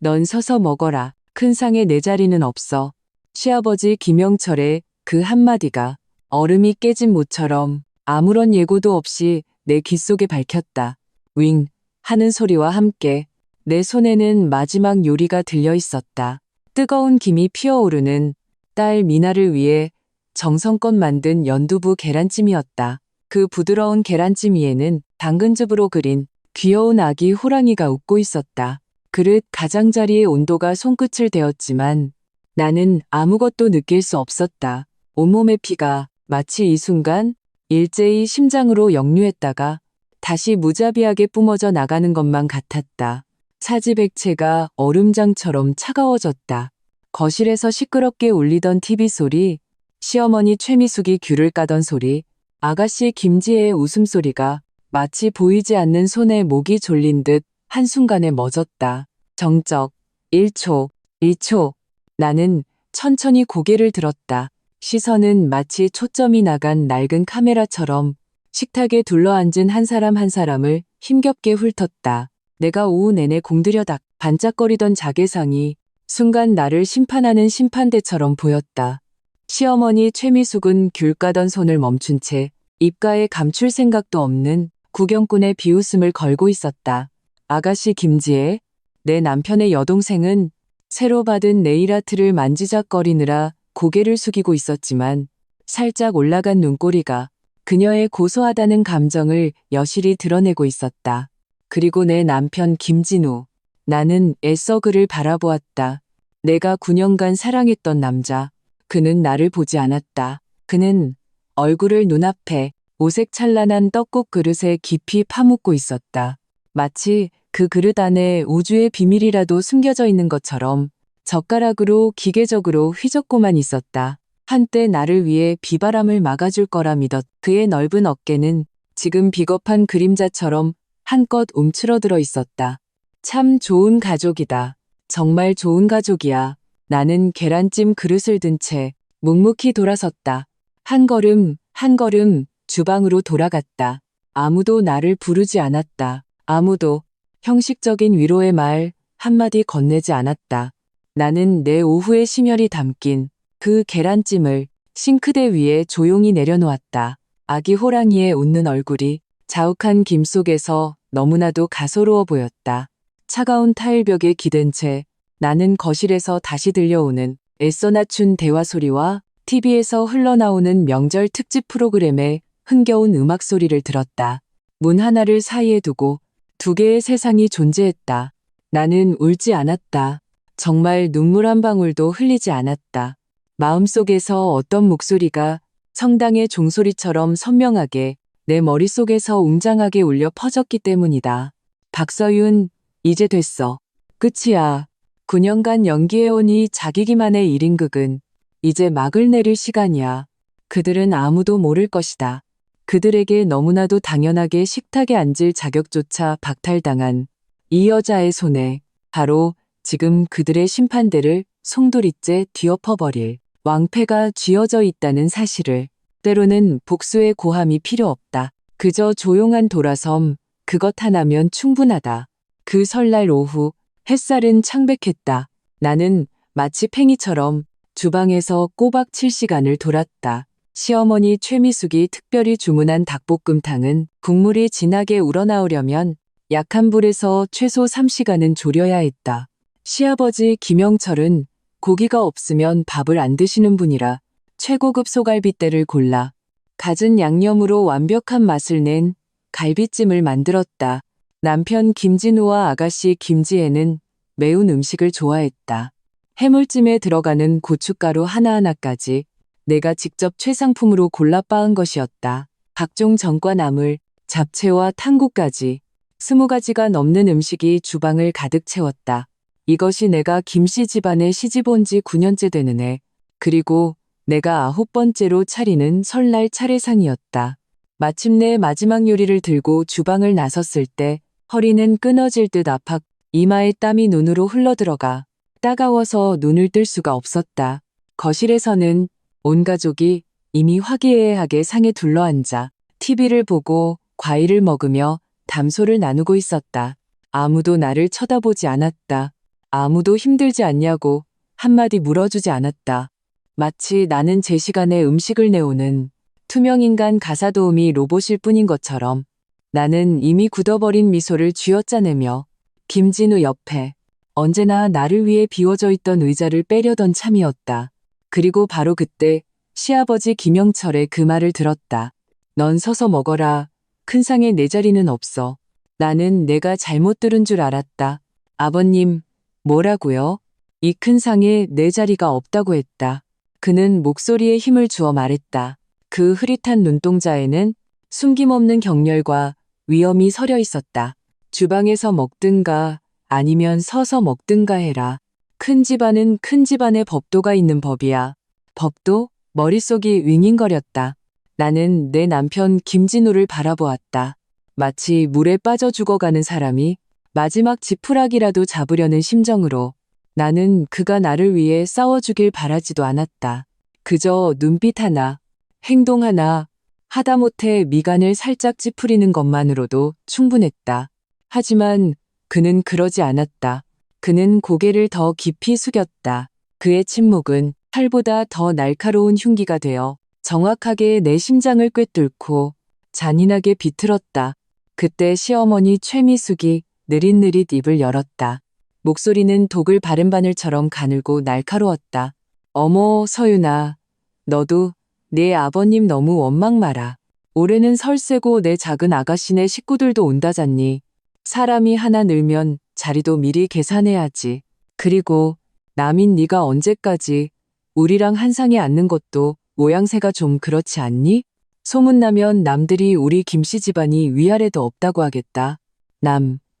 넌 서서 먹어라. 큰 상에 내 자리는 없어. 시아버지 김영철의 그 한마디가 얼음이 깨진 모처럼 아무런 예고도 없이 내 귓속에 밝혔다. 윙 하는 소리와 함께 내 손에는 마지막 요리가 들려 있었다. 뜨거운 김이 피어오르는 딸 미나를 위해 정성껏 만든 연두부 계란찜이었다. 그 부드러운 계란찜 위에는 당근즙으로 그린 귀여운 아기 호랑이가 웃고 있었다. 그릇 가장자리의 온도가 손끝을 대었지만 나는 아무것도 느낄 수 없었다. 온몸의 피가 마치 이 순간 일제히 심장으로 역류했다가 다시 무자비하게 뿜어져 나가는 것만 같았다. 차지백체가 얼음장처럼 차가워졌다. 거실에서 시끄럽게 울리던 TV 소리, 시어머니 최미숙이 귤을 까던 소리, 아가씨 김지혜의 웃음소리가 마치 보이지 않는 손에 목이 졸린 듯 한순간에 멎었다. 정적 1초, 2초. 나는 천천히 고개를 들었다. 시선은 마치 초점이 나간 낡은 카메라처럼 식탁에 둘러앉은 한 사람 한 사람을 힘겹게 훑었다. 내가 오후 내내 공들여다 반짝거리던 자개상이 순간 나를 심판하는 심판대처럼 보였다. 시어머니 최미숙은 귤 까던 손을 멈춘 채 입가에 감출 생각도 없는 구경꾼의 비웃음을 걸고 있었다. 아가씨 김지혜, 내 남편의 여동생은 새로 받은 네일아트를 만지작거리느라 고개를 숙이고 있었지만 살짝 올라간 눈꼬리가 그녀의 고소하다는 감정을 여실히 드러내고 있었다. 그리고 내 남편 김진우. 나는 애써 그를 바라보았다. 내가 9년간 사랑했던 남자. 그는 나를 보지 않았다. 그는 얼굴을 눈앞에 오색찬란한 떡국 그릇에 깊이 파묻고 있었다. 마치 그 그릇 안에 우주의 비밀이라도 숨겨져 있는 것처럼 젓가락으로 기계적으로 휘젓고만 있었다. 한때 나를 위해 비바람을 막아줄 거라 믿었. 그의 넓은 어깨는 지금 비겁한 그림자처럼 한껏 움츠러들어 있었다. 참 좋은 가족이다. 정말 좋은 가족이야. 나는 계란찜 그릇을 든 채 묵묵히 돌아섰다. 한 걸음 한 걸음 주방으로 돌아갔다. 아무도 나를 부르지 않았다. 아무도 형식적인 위로의 말 한마디 건네지 않았다. 나는 내 오후의 심혈이 담긴 그 계란찜을 싱크대 위에 조용히 내려놓았다. 아기 호랑이의 웃는 얼굴이 자욱한 김 속에서 너무나도 가소로워 보였다. 차가운 타일벽에 기댄 채 나는 거실에서 다시 들려오는 애써 낮춘 대화 소리와 TV에서 흘러나오는 명절 특집 프로그램의 흥겨운 음악 소리를 들었다. 문 하나를 사이에 두고 두 개의 세상이 존재했다. 나는 울지 않았다. 정말 눈물 한 방울도 흘리지 않았다. 마음속에서 어떤 목소리가 성당의 종소리처럼 선명하게 내 머릿속에서 웅장하게 울려 퍼졌기 때문이다. 박서윤, 이제 됐어. 끝이야. 9년간 연기해온 자기 기만의 1인극은 이제 막을 내릴 시간이야. 그들은 아무도 모를 것이다. 그들에게 너무나도 당연하게 식탁에 앉을 자격조차 박탈당한 이 여자의 손에 바로 지금 그들의 심판대를 송두리째 뒤엎어버릴 왕패가 쥐어져 있다는 사실을. 때로는 복수의 고함이 필요 없다. 그저 조용한 돌아섬, 그것 하나면 충분하다. 그 설날 오후 햇살은 창백했다. 나는 마치 팽이처럼 주방에서 꼬박 7시간을 돌았다. 시어머니 최미숙이 특별히 주문한 닭볶음탕은 국물이 진하게 우러나오려면 약한 불에서 최소 3시간은 졸여야 했다. 시아버지 김영철은 고기가 없으면 밥을 안 드시는 분이라 최고급 소갈비대를 골라 갖은 양념으로 완벽한 맛을 낸 갈비찜을 만들었다. 남편 김진우와 아가씨 김지혜는 매운 음식을 좋아했다. 해물찜에 들어가는 고춧가루 하나하나까지 내가 직접 최상품으로 골라 빻은 것이었다. 각종 전과 나물, 잡채와 탕국까지 20가지가 넘는 음식이 주방을 가득 채웠다. 이것이 내가 김씨 집안에 시집 온 지 9년째 되는 해, 그리고 내가 9번째로 차리는 설날 차례상이었다. 마침내 마지막 요리를 들고 주방을 나섰을 때 허리는 끊어질 듯 아팠, 이마에 땀이 눈으로 흘러들어가 따가워서 눈을 뜰 수가 없었다. 거실에서는 온 가족이 이미 화기애애하게 상에 둘러앉아 TV를 보고 과일을 먹으며 담소를 나누고 있었다. 아무도 나를 쳐다보지 않았다. 아무도 힘들지 않냐고 한마디 물어주지 않았다. 마치 나는 제 시간에 음식을 내오는 투명인간 가사도우미 로봇일 뿐인 것처럼 나는 이미 굳어버린 미소를 쥐어짜내며 김진우 옆에 언제나 나를 위해 비워져 있던 의자를 빼려던 참이었다. 그리고 바로 그때 시아버지 김영철의 그 말을 들었다. 넌 서서 먹어라. 큰 상에 내 자리는 없어. 나는 내가 잘못 들은 줄 알았다. 아버님, 뭐라고요? 이 큰 상에 내 자리가 없다고 했다. 그는 목소리에 힘을 주어 말했다. 그 흐릿한 눈동자에는 숨김없는 격렬과 위험이 서려 있었다. 주방에서 먹든가 아니면 서서 먹든가 해라. 큰 집안은 큰 집안의 법도가 있는 법이야. 법도? 머릿속이 윙윙거렸다. 나는 내 남편 김진우를 바라보았다. 마치 물에 빠져 죽어가는 사람이 마지막 지푸라기라도 잡으려는 심정으로. 나는 그가 나를 위해 싸워주길 바라지도 않았다. 그저 눈빛 하나, 행동 하나, 하다못해 미간을 살짝 찌푸리는 것만으로도 충분했다. 하지만 그는 그러지 않았다. 그는 고개를 더 깊이 숙였다. 그의 침묵은 칼보다 더 날카로운 흉기가 되어 정확하게 내 심장을 꿰뚫고 잔인하게 비틀었다. 그때 시어머니 최미숙이 느릿느릿 입을 열었다. 목소리는 독을 바른 바늘처럼 가늘고 날카로웠다. 어머, 서윤아. 너도 네 아버님 너무 원망 마라. 올해는 설세고 내 작은 아가씨네 식구들도 온다잖니. 사람이 하나 늘면 자리도 미리 계산해야지. 그리고 남인 네가 언제까지 우리랑 한 상에 앉는 것도 모양새가 좀 그렇지 않니? 소문나면 남들이 우리 김씨 집안이 위아래도 없다고 하겠다.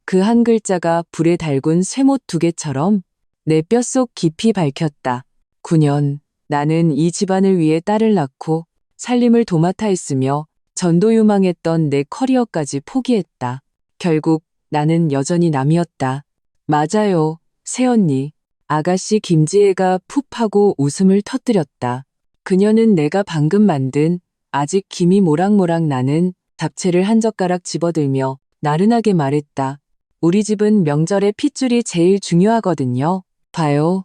그 한 글자가 불에 달군 쇠못 두 개처럼 내 뼛속 깊이 밝혔다. 9년, 나는 이 집안을 위해 딸을 낳고 살림을 도맡아 했으며 전도유망했던 내 커리어까지 포기했다. 결국 나는 여전히 남이었다. 맞아요, 새언니. 아가씨 김지혜가 푹 하고 웃음을 터뜨렸다. 그녀는 내가 방금 만든 아직 김이 모락모락 나는 잡채를 한 젓가락 집어들며 나른하게 말했다. 우리 집은 명절에 핏줄이 제일 중요하거든요. 봐요,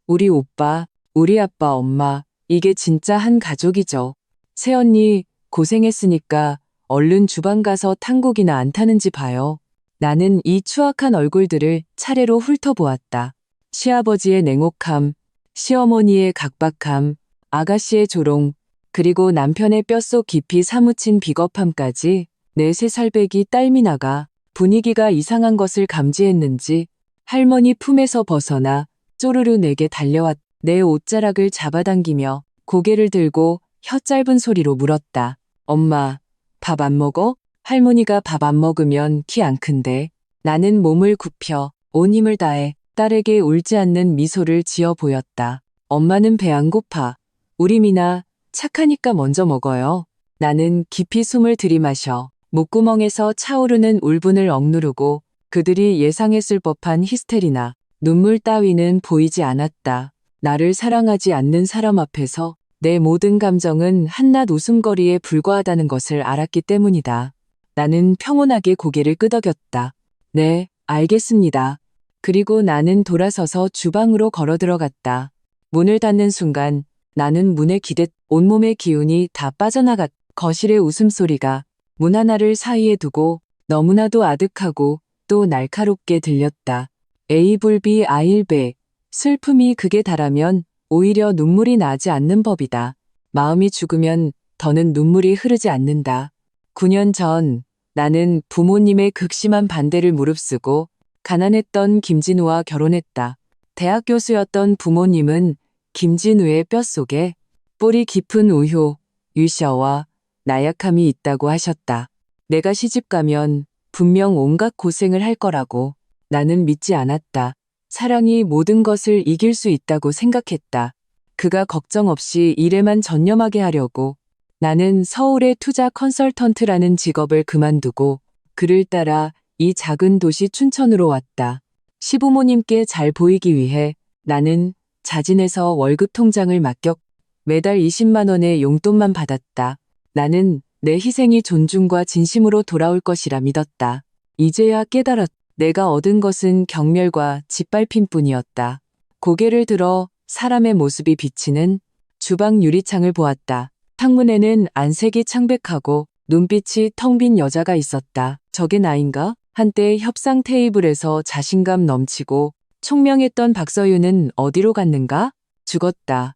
우리 오빠, 우리 아빠, 엄마, 이게 진짜 한 가족이죠. 새언니 고생했으니까 얼른 주방 가서 탕국이나 안 타는지 봐요. 나는 이 추악한 얼굴들을 차례로 훑어보았다. 시아버지의 냉혹함, 시어머니의 각박함, 아가씨의 조롱, 그리고 남편의 뼛속 깊이 사무친 비겁함까지 내 3살배기 딸미나가 분위기가 이상한 것을 감지했는지 할머니 품에서 벗어나 쪼르르 내게 달려왔. 내 옷자락을 잡아당기며 고개를 들고 혀 짧은 소리로 물었다. 엄마, 밥 안 먹어? 할머니가 밥 안 먹으면 키 안 큰데. 나는 몸을 굽혀 온 힘을 다해 딸에게 울지 않는 미소를 지어 보였다. 엄마는 배 안 고파. 우리 미나 착하니까 먼저 먹어요. 나는 깊이 숨을 들이마셔 목구멍에서 차오르는 울분을 억누르고 그들이 예상했을 법한 히스테리나 눈물 따위는 보이지 않았다. 나를 사랑하지 않는 사람 앞에서 내 모든 감정은 한낱 웃음거리에 불과하다는 것을 알았기 때문이다. 나는 평온하게 고개를 끄덕였다. 네, 알겠습니다. 그리고 나는 돌아서서 주방으로 걸어 들어갔다. 문을 닫는 순간 나는 문에 기댔 온몸의 기운이 다 빠져나갔. 거실의 웃음소리가 문 하나를 사이에 두고 너무나도 아득하고 또 날카롭게 들렸다. 에이불비 아일베. 슬픔이 극에 달하면 오히려 눈물이 나지 않는 법이다. 마음이 죽으면 더는 눈물이 흐르지 않는다. 9년 전 나는 부모님의 극심한 반대를 무릅쓰고 가난했던 김진우와 결혼했다. 대학 교수였던 부모님은 김진우의 뼛속에 뿌리 깊은 우효, 유셔와 나약함이 있다고 하셨다. 내가 시집가면 분명 온갖 고생을 할 거라고. 나는 믿지 않았다. 사랑이 모든 것을 이길 수 있다고 생각했다. 그가 걱정 없이 일에만 전념하게 하려고 나는 서울의 투자 컨설턴트라는 직업을 그만두고 그를 따라 이 작은 도시 춘천으로 왔다. 시부모님께 잘 보이기 위해 나는 자진해서 월급 통장을 맡겼 매달 20만 원의 용돈만 받았다. 나는 내 희생이 존중과 진심으로 돌아올 것이라 믿었다. 이제야 깨달았. 내가 얻은 것은 경멸과 짓밟힘뿐이었다. 고개를 들어 사람의 모습이 비치는 주방 유리창을 보았다. 창문에는 안색이 창백하고 눈빛이 텅 빈 여자가 있었다. 저게 나인가? 한때 협상 테이블에서 자신감 넘치고 총명했던 박서윤은 어디로 갔는가? 죽었다.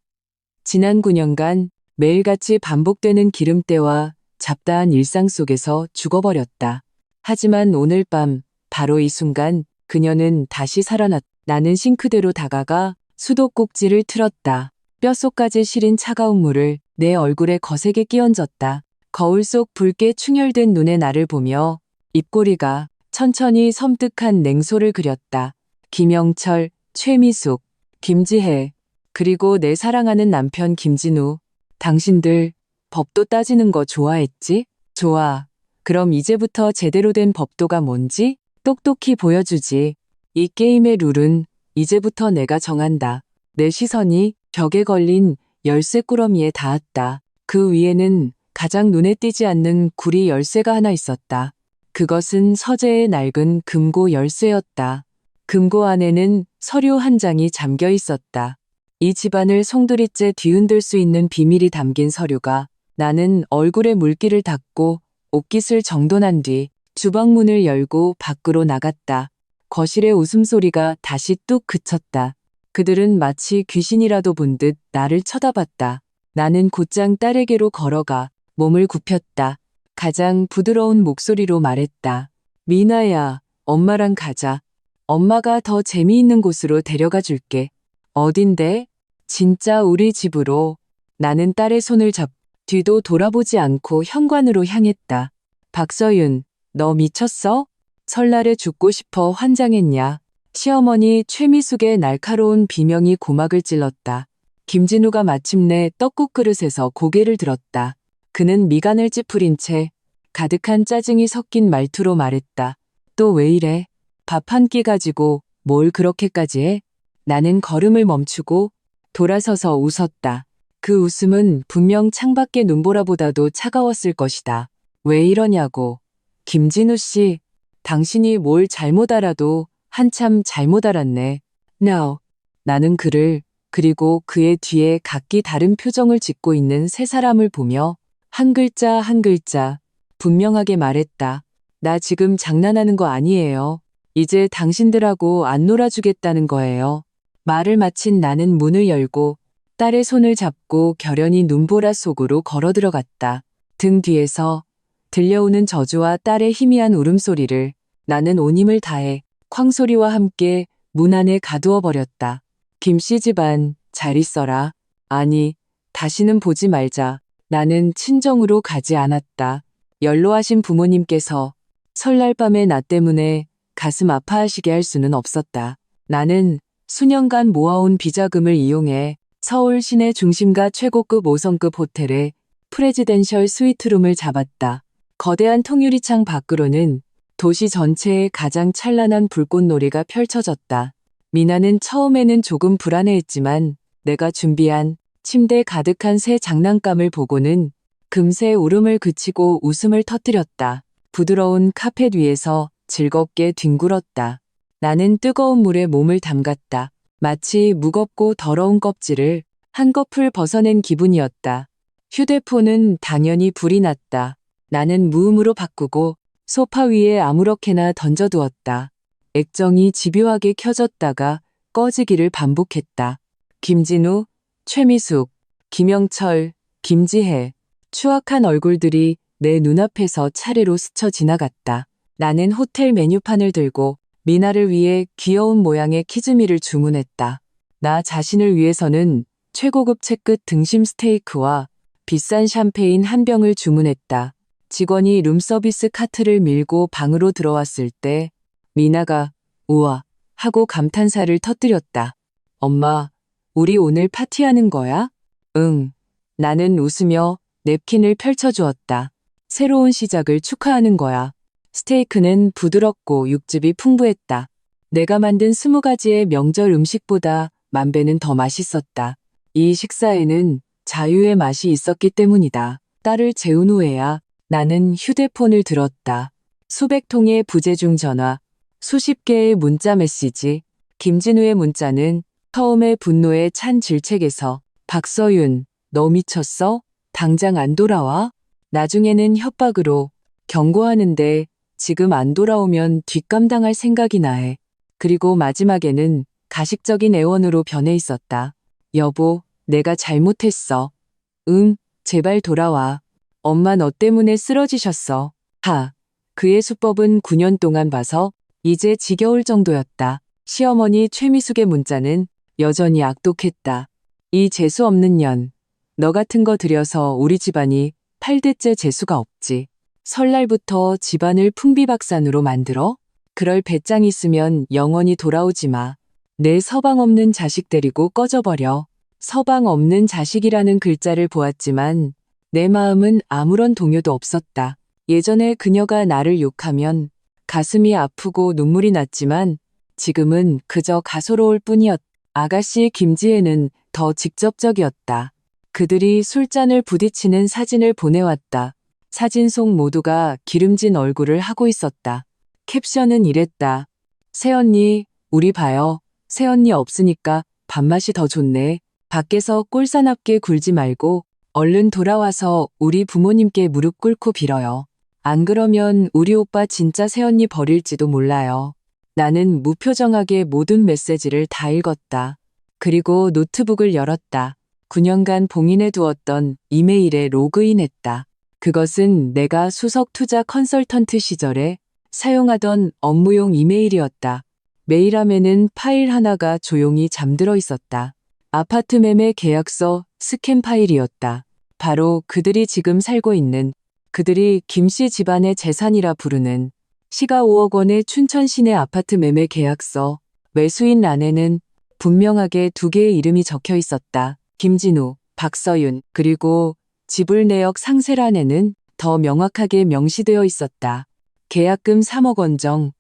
지난 9년간 매일같이 반복되는 기름때와 잡다한 일상 속에서 죽어버렸다. 하지만 오늘 밤 바로 이 순간 그녀는 다시 살아났다. 나는 싱크대로 다가가 수도꼭지를 틀었다. 뼛속까지 시린 차가운 물을 내 얼굴에 거세게 끼얹었다. 거울 속 붉게 충혈된 눈의 나를 보며 입꼬리가 천천히 섬뜩한 냉소를 그렸다. 김영철, 최미숙, 김지혜, 그리고 내 사랑하는 남편 김진우. 당신들 법도 따지는 거 좋아했지? 좋아. 그럼 이제부터 제대로 된 법도가 뭔지 똑똑히 보여주지. 이 게임의 룰은 이제부터 내가 정한다. 내 시선이 벽에 걸린 열쇠 꾸러미에 닿았다. 그 위에는 가장 눈에 띄지 않는 구리 열쇠가 하나 있었다. 그것은 서재의 낡은 금고 열쇠였다. 금고 안에는 서류 한 장이 잠겨 있었다. 이 집안을 송두리째 뒤흔들 수 있는 비밀이 담긴 서류가. 나는 얼굴에 물기를 닦고 옷깃을 정돈한 뒤 주방문을 열고 밖으로 나갔다. 거실의 웃음소리가 다시 뚝 그쳤다. 그들은 마치 귀신이라도 본 듯 나를 쳐다봤다. 나는 곧장 딸에게로 걸어가 몸을 굽혔다. 가장 부드러운 목소리로 말했다. 미나야, 엄마랑 가자. 엄마가 더 재미있는 곳으로 데려가 줄게. 어딘데? 진짜 우리 집으로. 나는 딸의 손을 잡고 뒤도 돌아보지 않고 현관으로 향했다. 박서윤, 너 미쳤어? 설날에 죽고 싶어 환장했냐? 시어머니 최미숙의 날카로운 비명이 고막을 찔렀다. 김진우가 마침내 떡국 그릇에서 고개를 들었다. 그는 미간을 찌푸린 채 가득한 짜증이 섞인 말투로 말했다. 또 왜 이래? 밥 한 끼 가지고 뭘 그렇게까지 해? 나는 걸음을 멈추고 돌아서서 웃었다. 그 웃음은 분명 창밖의 눈보라보다도 차가웠을 것이다. 왜 이러냐고. 김진우 씨, 당신이 뭘 잘못 알아도 한참 잘못 알았네. Now. 나는 그를 그리고 그의 뒤에 각기 다른 표정을 짓고 있는 세 사람을 보며 한 글자 한 글자 분명하게 말했다. 나 지금 장난하는 거 아니에요. 이제 당신들하고 안 놀아주겠다는 거예요. 말을 마친 나는 문을 열고 딸의 손을 잡고 결연히 눈보라 속으로 걸어 들어갔다. 등 뒤에서 들려오는 저주와 딸의 희미한 울음소리를 나는 온 힘을 다해 쾅소리와 함께 문 안에 가두어 버렸다. 김씨 집안 잘 있어라. 아니, 다시는 보지 말자. 나는 친정으로 가지 않았다. 연로하신 부모님께서 설날 밤에 나 때문에 가슴 아파하시게 할 수는 없었다. 나는 수년간 모아온 비자금을 이용해 서울 시내 중심가 최고급 5성급 호텔에 프레지덴셜 스위트룸을 잡았다. 거대한 통유리창 밖으로는 도시 전체에 가장 찬란한 불꽃놀이가 펼쳐졌다. 미나는 처음에는 조금 불안해했지만 내가 준비한 침대 가득한 새 장난감을 보고는 금세 울음을 그치고 웃음을 터뜨렸다. 부드러운 카펫 위에서 즐겁게 뒹굴었다. 나는 뜨거운 물에 몸을 담갔다. 마치 무겁고 더러운 껍질을 한꺼풀 벗어낸 기분이었다. 휴대폰은 당연히 불이 났다. 나는 무음으로 바꾸고 소파 위에 아무렇게나 던져두었다. 액정이 집요하게 켜졌다가 꺼지기를 반복했다. 김진우, 최미숙, 김영철, 김지혜, 추악한 얼굴들이 내 눈앞에서 차례로 스쳐 지나갔다. 나는 호텔 메뉴판을 들고 미나를 위해 귀여운 모양의 키즈미를 주문했다. 나 자신을 위해서는 최고급 채끝 등심 스테이크와 비싼 샴페인 한 병을 주문했다. 직원이 룸서비스 카트를 밀고 방으로 들어왔을 때 미나가 우와 하고 감탄사를 터뜨렸다. 엄마, 우리 오늘 파티하는 거야? 응. 나는 웃으며 냅킨을 펼쳐주었다. 새로운 시작을 축하하는 거야. 스테이크는 부드럽고 육즙이 풍부했다. 내가 만든 20가지의 명절 음식보다 만 배는 더 맛있었다. 이 식사에는 자유의 맛이 있었기 때문이다. 딸을 재운 후에야 나는 휴대폰을 들었다. 수백 통의 부재중 전화, 수십 개의 문자 메시지. 김진우의 문자는 처음에 분노에 찬 질책에서 박서윤, 너 미쳤어? 당장 안 돌아와? 나중에는 협박으로 경고하는데 지금 안 돌아오면 뒷감당할 생각이나 해. 그리고 마지막에는 가식적인 애원으로 변해 있었다. 여보, 내가 잘못했어. 응, 제발 돌아와. 엄마 너 때문에 쓰러지셨어. 하. 그의 수법은 9년 동안 봐서 이제 지겨울 정도였다. 시어머니 최미숙의 문자는 여전히 악독했다. 이 재수 없는 년. 너 같은 거 들여서 우리 집안이 8대째 재수가 없지. 설날부터 집안을 풍비박산으로 만들어? 그럴 배짱 있으면 영원히 돌아오지 마. 내 서방 없는 자식 데리고 꺼져버려. 서방 없는 자식이라는 글자를 보았지만 내 마음은 아무런 동요도 없었다. 예전에 그녀가 나를 욕하면 가슴이 아프고 눈물이 났지만 지금은 그저 가소로울 뿐이었다. 아가씨 김지혜는 더 직접적이었다. 그들이 술잔을 부딪히는 사진을 보내왔다. 사진 속 모두가 기름진 얼굴을 하고 있었다. 캡션은 이랬다. 새언니, 우리 봐요. 새언니 없으니까 밥맛이 더 좋네. 밖에서 꼴사납게 굴지 말고 얼른 돌아와서 우리 부모님께 무릎 꿇고 빌어요. 안 그러면 우리 오빠 진짜 새언니 버릴지도 몰라요. 나는 무표정하게 모든 메시지를 다 읽었다. 그리고 노트북을 열었다. 9년간 봉인해 두었던 이메일에 로그인했다. 그것은 내가 수석 투자 컨설턴트 시절에 사용하던 업무용 이메일이었다. 메일함에는 파일 하나가 조용히 잠들어 있었다. 아파트 매매 계약서 스캔 파일이었다. 바로 그들이 지금 살고 있는, 그들이 김씨 집안의 재산이라 부르는 시가 5억 원의 춘천 시내 아파트 매매 계약서. 매수인 란에는 분명하게 두 개의 이름이 적혀 있었다. 김진우, 박서윤. 그리고 지불 내역 상세란에는 더 명확하게 명시되어 있었다. 계약금 3억 원 정.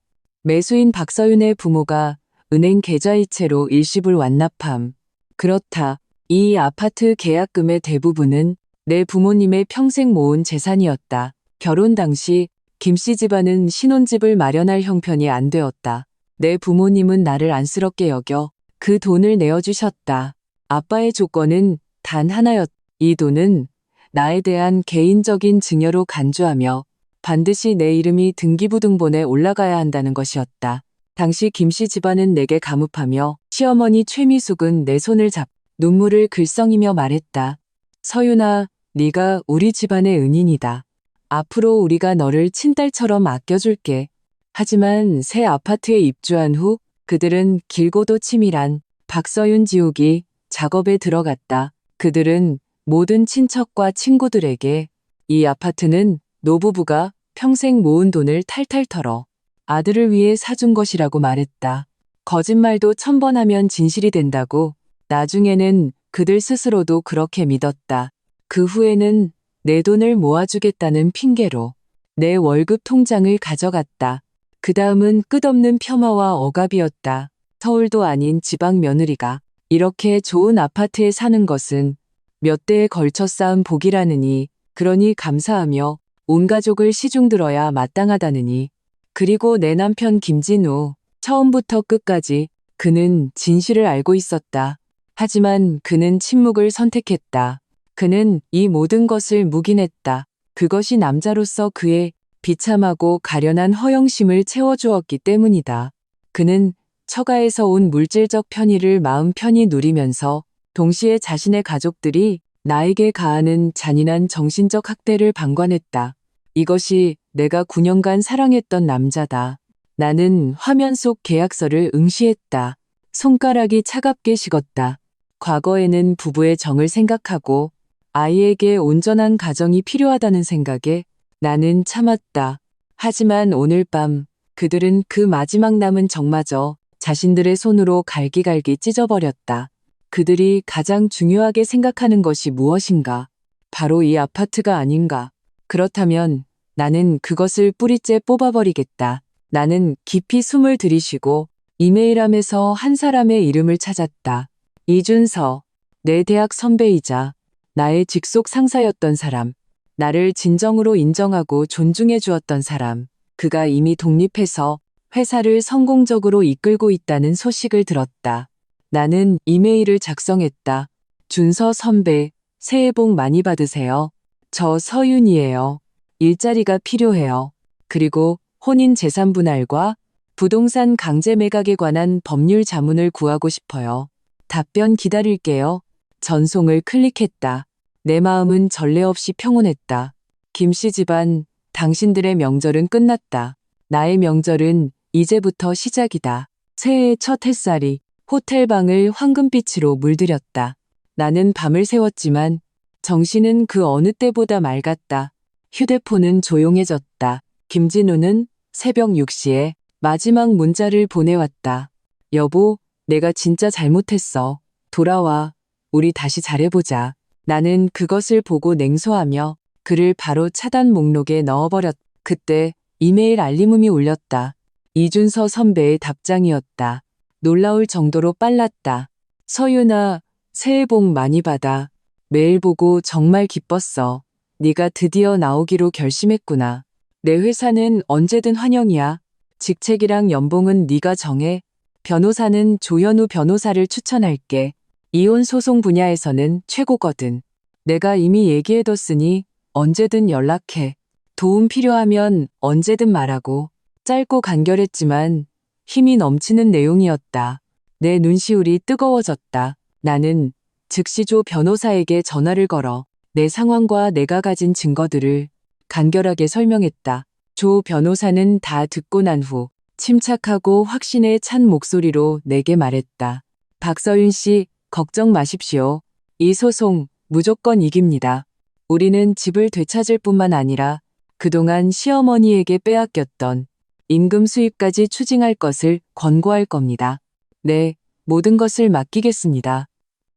매수인 박서윤의 부모가 은행 계좌이체로 일시불 완납함. 그렇다. 이 아파트 계약금의 대부분은 내 부모님의 평생 모은 재산이었다. 결혼 당시 김씨 집안은 신혼집을 마련할 형편이 안 되었다. 내 부모님은 나를 안쓰럽게 여겨 그 돈을 내어주셨다. 아빠의 조건은 단 하나였다. 이 돈은 나에 대한 개인적인 증여로 간주하며 반드시 내 이름이 등기부등본에 올라가야 한다는 것이었다. 당시 김씨 집안은 내게 감up하며 시어머니 최미숙은 내 손을 잡 눈물을 글썽이며 말했다. 서윤아, 네가 우리 집안의 은인이다. 앞으로 우리가 너를 친딸처럼 아껴줄게. 하지만 새 아파트에 입주한 후 그들은 길고도 치밀한 박서윤 지우기 작업에 들어갔다. 그들은 모든 친척과 친구들에게 이 아파트는 노부부가 평생 모은 돈을 탈탈 털어 아들을 위해 사준 것이라고 말했다. 거짓말도 1000번 하면 진실이 된다고. 나중에는 그들 스스로도 그렇게 믿었다. 그 후에는 내 돈을 모아주겠다는 핑계로 내 월급 통장을 가져갔다. 그 다음은 끝없는 폄하와 억압이었다. 서울도 아닌 지방 며느리가 이렇게 좋은 아파트에 사는 것은 몇 대에 걸쳐 쌓은 복이라느니, 그러니 감사하며 온 가족을 시중들어야 마땅하다느니. 그리고 내 남편 김진우, 처음부터 끝까지 그는 진실을 알고 있었다. 하지만 그는 침묵을 선택했다. 그는 이 모든 것을 묵인했다. 그것이 남자로서 그의 비참하고 가련한 허영심을 채워주었기 때문이다. 그는 처가에서 온 물질적 편의를 마음 편히 누리면서 동시에 자신의 가족들이 나에게 가하는 잔인한 정신적 학대를 방관했다. 이것이 내가 9년간 사랑했던 남자다. 나는 화면 속 계약서를 응시했다. 손가락이 차갑게 식었다. 과거에는 부부의 정을 생각하고 아이에게 온전한 가정이 필요하다는 생각에 나는 참았다. 하지만 오늘 밤 그들은 그 마지막 남은 정마저 자신들의 손으로 갈기갈기 찢어버렸다. 그들이 가장 중요하게 생각하는 것이 무엇인가? 바로 이 아파트가 아닌가? 그렇다면 나는 그것을 뿌리째 뽑아버리겠다. 나는 깊이 숨을 들이쉬고 이메일함에서 한 사람의 이름을 찾았다. 이준서, 내 대학 선배이자 나의 직속 상사였던 사람, 나를 진정으로 인정하고 존중해 주었던 사람. 그가 이미 독립해서 회사를 성공적으로 이끌고 있다는 소식을 들었다. 나는 이메일을 작성했다. 준서 선배, 새해 복 많이 받으세요. 저 서윤이에요. 일자리가 필요해요. 그리고 혼인 재산 분할과 부동산 강제 매각에 관한 법률 자문을 구하고 싶어요. 답변 기다릴게요. 전송을 클릭했다. 내 마음은 전례 없이 평온했다. 김씨 집안, 당신들의 명절은 끝났다. 나의 명절은 이제부터 시작이다. 새해의 첫 햇살이 호텔 방을 황금빛으로 물들였다. 나는 밤을 새웠지만 정신은 그 어느 때보다 맑았다. 휴대폰은 조용해졌다. 김진우는 새벽 6시에 마지막 문자를 보내왔다. 여보, 내가 진짜 잘못했어. 돌아와. 우리 다시 잘해보자. 나는 그것을 보고 냉소하며 글을 바로 차단 목록에 넣어버렸다. 그때 이메일 알림음이 울렸다. 이준서 선배의 답장이었다. 놀라울 정도로 빨랐다. 서윤아, 새해 복 많이 받아. 메일 보고 정말 기뻤어. 네가 드디어 나오기로 결심했구나. 내 회사는 언제든 환영이야. 직책이랑 연봉은 네가 정해. 변호사는 조현우 변호사를 추천할게. 이혼 소송 분야에서는 최고거든. 내가 이미 얘기해뒀으니 언제든 연락해. 도움 필요하면 언제든 말하고. 짧고 간결했지만 힘이 넘치는 내용이었다. 내 눈시울이 뜨거워졌다. 나는 즉시 조 변호사에게 전화를 걸어 내 상황과 내가 가진 증거들을 간결하게 설명했다. 조 변호사는 다 듣고 난 후 침착하고 확신에 찬 목소리로 내게 말했다. 박서윤 씨, 걱정 마십시오. 이 소송 무조건 이깁니다. 우리는 집을 되찾을 뿐만 아니라 그동안 시어머니에게 빼앗겼던 임금 수입까지 추징할 것을 권고할 겁니다. 네, 모든 것을 맡기겠습니다.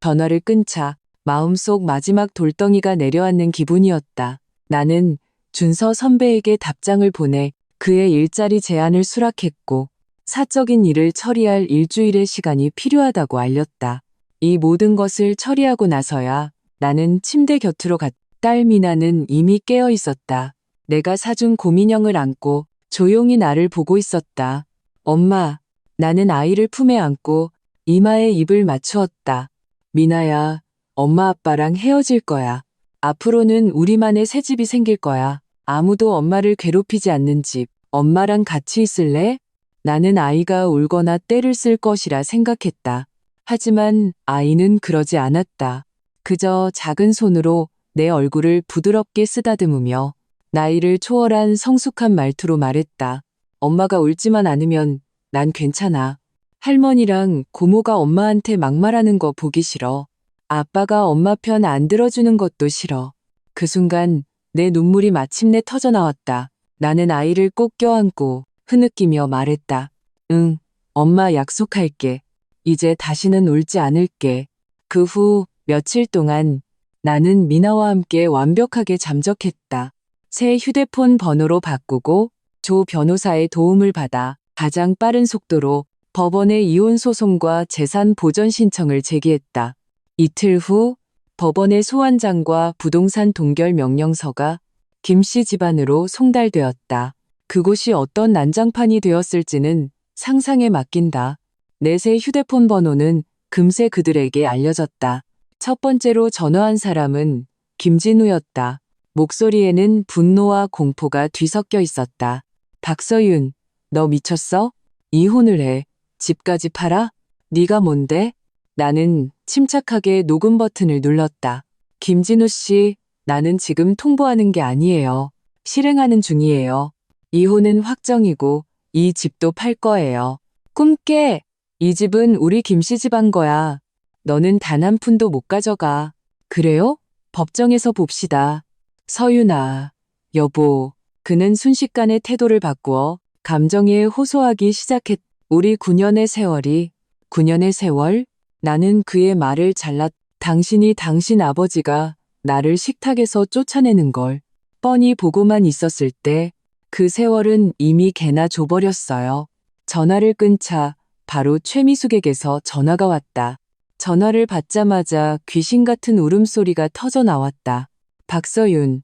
전화를 끊자 마음속 마지막 돌덩이가 내려앉는 기분이었다. 나는 준서 선배에게 답장을 보내 그의 일자리 제안을 수락했고 사적인 일을 처리할 일주일의 시간이 필요하다고 알렸다. 이 모든 것을 처리하고 나서야 나는 침대 곁으로 갔다. 딸 미나는 이미 깨어 있었다. 내가 사준 곰인형을 안고 조용히 나를 보고 있었다. 엄마, 나는 아이를 품에 안고 이마에 입을 맞추었다. 미나야, 엄마 아빠랑 헤어질 거야. 앞으로는 우리만의 새 집이 생길 거야. 아무도 엄마를 괴롭히지 않는 집. 엄마랑 같이 있을래? 나는 아이가 울거나 떼를 쓸 것이라 생각했다. 하지만 아이는 그러지 않았다. 그저 작은 손으로 내 얼굴을 부드럽게 쓰다듬으며 나이를 초월한 성숙한 말투로 말했다. 엄마가 울지만 않으면 난 괜찮아. 할머니랑 고모가 엄마한테 막말하는 거 보기 싫어. 아빠가 엄마 편 안 들어주는 것도 싫어. 그 순간 내 눈물이 마침내 터져나왔다. 나는 아이를 꼭 껴안고 흐느끼며 말했다. 응, 엄마 약속할게. 이제 다시는 울지 않을게. 그 후 며칠 동안 나는 미나와 함께 완벽하게 잠적했다. 새 휴대폰 번호로 바꾸고 조 변호사의 도움을 받아 가장 빠른 속도로 법원에 이혼 소송과 재산 보전 신청을 제기했다. 이틀 후 법원의 소환장과 부동산 동결 명령서가 김씨 집안으로 송달되었다. 그곳이 어떤 난장판이 되었을지는 상상에 맡긴다. 내 새 휴대폰 번호는 금세 그들에게 알려졌다. 첫 번째로 전화한 사람은 김진우였다. 목소리에는 분노와 공포가 뒤섞여 있었다. 박서윤, 너 미쳤어? 이혼을 해. 집까지 팔아? 네가 뭔데? 나는 침착하게 녹음 버튼을 눌렀다. 김진우 씨, 나는 지금 통보하는 게 아니에요. 실행하는 중이에요. 이혼은 확정이고 이 집도 팔 거예요. 꿈 깨! 이 집은 우리 김씨 집안 거야. 너는 단 한 푼도 못 가져가. 그래요? 법정에서 봅시다. 서윤아, 여보. 그는 순식간에 태도를 바꾸어 감정에 호소하기 시작했다. 우리 9년의 세월이, 9년의 세월? 나는 그의 말을 잘랐. 당신이 당신 아버지가 나를 식탁에서 쫓아내는 걸 뻔히 보고만 있었을 때 그 세월은 이미 개나 줘버렸어요. 전화를 끊자 바로 최미숙에게서 전화가 왔다. 전화를 받자마자 귀신 같은 울음소리가 터져 나왔다. 박서윤,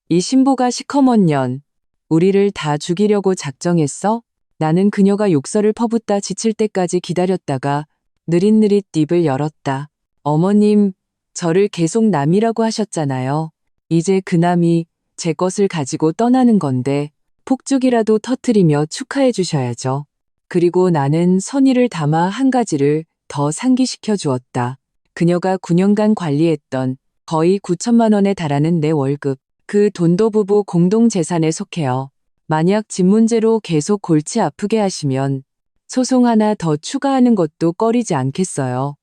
이 신보가 시커먼 년, 우리를 다 죽이려고 작정했어? 나는 그녀가 욕설을 퍼붓다 지칠 때까지 기다렸다가 느릿느릿 입을 열었다. 어머님, 저를 계속 남이라고 하셨잖아요. 이제 그 남이 제 것을 가지고 떠나는 건데 폭죽이라도 터트리며 축하해 주셔야죠. 그리고 나는 선의를 담아 한 가지를 더 상기시켜 주었다. 그녀가 9년간 관리했던 거의 9천만 원에 달하는 내 월급. 그 돈도 부부 공동재산에 속해요. 만약 집 문제로 계속 골치 아프게 하시면 소송 하나 더 추가하는 것도 꺼리지 않겠어요.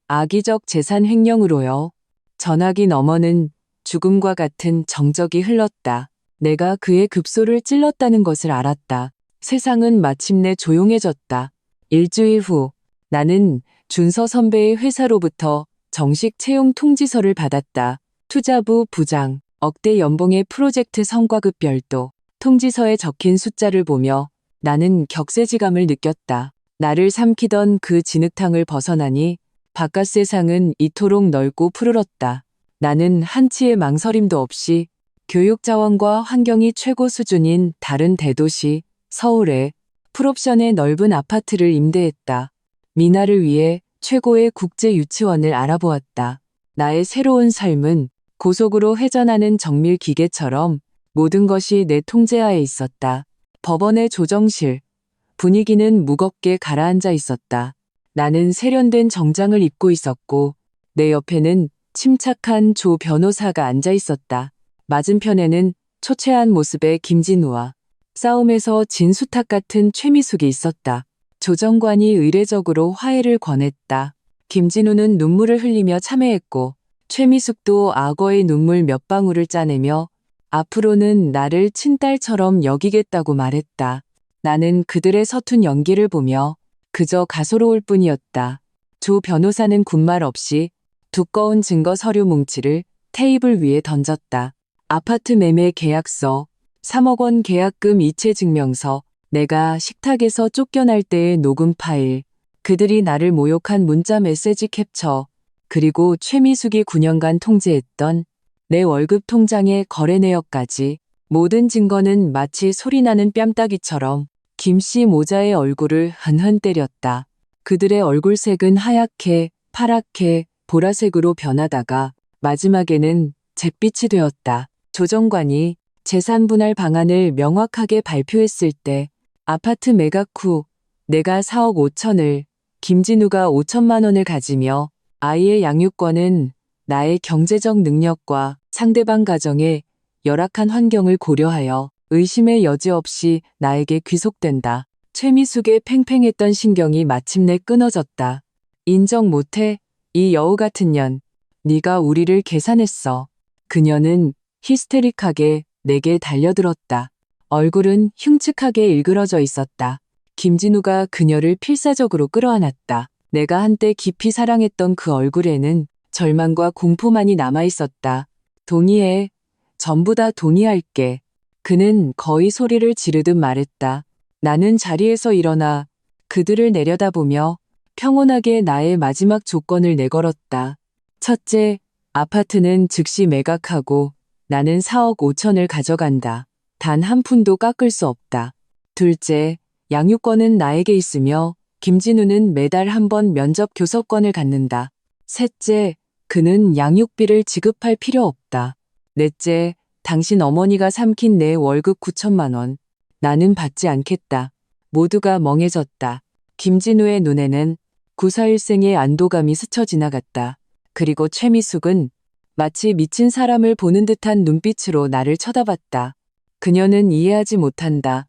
악의적 재산 횡령으로요. 전화기 너머는 죽음과 같은 정적이 흘렀다. 내가 그의 급소를 찔렀다는 것을 알았다. 세상은 마침내 조용해졌다. 일주일 후 나는 준서 선배의 회사로부터 정식 채용 통지서를 받았다. 투자부 부장, 억대 연봉의 프로젝트 성과급 별도. 통지서에 적힌 숫자를 보며 나는 격세지감을 느꼈다. 나를 삼키던 그 진흙탕을 벗어나니 바깥 세상은 이토록 넓고 푸르렀다. 나는 한치의 망설임도 없이 교육 자원과 환경이 최고 수준인 다른 대도시 서울에 풀옵션의 넓은 아파트를 임대했다. 미나를 위해 최고의 국제 유치원을 알아보았다. 나의 새로운 삶은 고속으로 회전하는 정밀 기계처럼 모든 것이 내 통제하에 있었다. 법원의 조정실. 분위기는 무겁게 가라앉아 있었다. 나는 세련된 정장을 입고 있었고 내 옆에는 침착한 조 변호사가 앉아 있었다. 맞은편에는 초췌한 모습의 김진우와 싸움에서 진 수탉 같은 최미숙이 있었다. 조정관이 의례적으로 화해를 권했다. 김진우는 눈물을 흘리며 참회했고 최미숙도 악어의 눈물 몇 방울을 짜내며 앞으로는 나를 친딸처럼 여기겠다고 말했다. 나는 그들의 서툰 연기를 보며 그저 가소로울 뿐이었다. 조 변호사는 군말 없이 두꺼운 증거 서류 뭉치를 테이블 위에 던졌다. 아파트 매매 계약서, 3억 원 계약금 이체 증명서, 내가 식탁에서 쫓겨날 때의 녹음 파일, 그들이 나를 모욕한 문자 메시지 캡처, 그리고 최미숙이 9년간 통제했던 내 월급 통장의 거래 내역까지. 모든 증거는 마치 소리나는 뺨따기처럼 김씨 모자의 얼굴을 흔흔 때렸다. 그들의 얼굴색은 하얗게, 파랗게, 보라색으로 변하다가 마지막에는 잿빛이 되었다. 조정관이 재산 분할 방안을 명확하게 발표했을 때 아파트 매각 후 내가 4억 5천을, 김진우가 5천만 원을 가지며 아이의 양육권은 나의 경제적 능력과 상대방 가정의 열악한 환경을 고려하여 의심의 여지 없이 나에게 귀속된다. 최미숙의 팽팽했던 신경이 마침내 끊어졌다. 인정 못해? 이 여우 같은 년. 네가 우리를 계산했어. 그녀는 히스테릭하게 내게 달려들었다. 얼굴은 흉측하게 일그러져 있었다. 김진우가 그녀를 필사적으로 끌어안았다. 내가 한때 깊이 사랑했던 그 얼굴에는 절망과 공포만이 남아있었다. 동의해. 전부 다 동의할게. 그는 거의 소리를 지르듯 말했다. 나는 자리에서 일어나 그들을 내려다보며 평온하게 나의 마지막 조건을 내걸었다. 첫째, 아파트는 즉시 매각하고 나는 4억 5천을 가져간다. 단 한 푼도 깎을 수 없다. 둘째, 양육권은 나에게 있으며 김진우는 매달 한 번 면접 교섭권을 갖는다. 셋째, 그는 양육비를 지급할 필요 없다. 넷째, 당신 어머니가 삼킨 내 월급 9천만 원. 나는 받지 않겠다. 모두가 멍해졌다. 김진우의 눈에는 구사일생의 안도감이 스쳐 지나갔다. 그리고 최미숙은 마치 미친 사람을 보는 듯한 눈빛으로 나를 쳐다봤다. 그녀는 이해하지 못한다.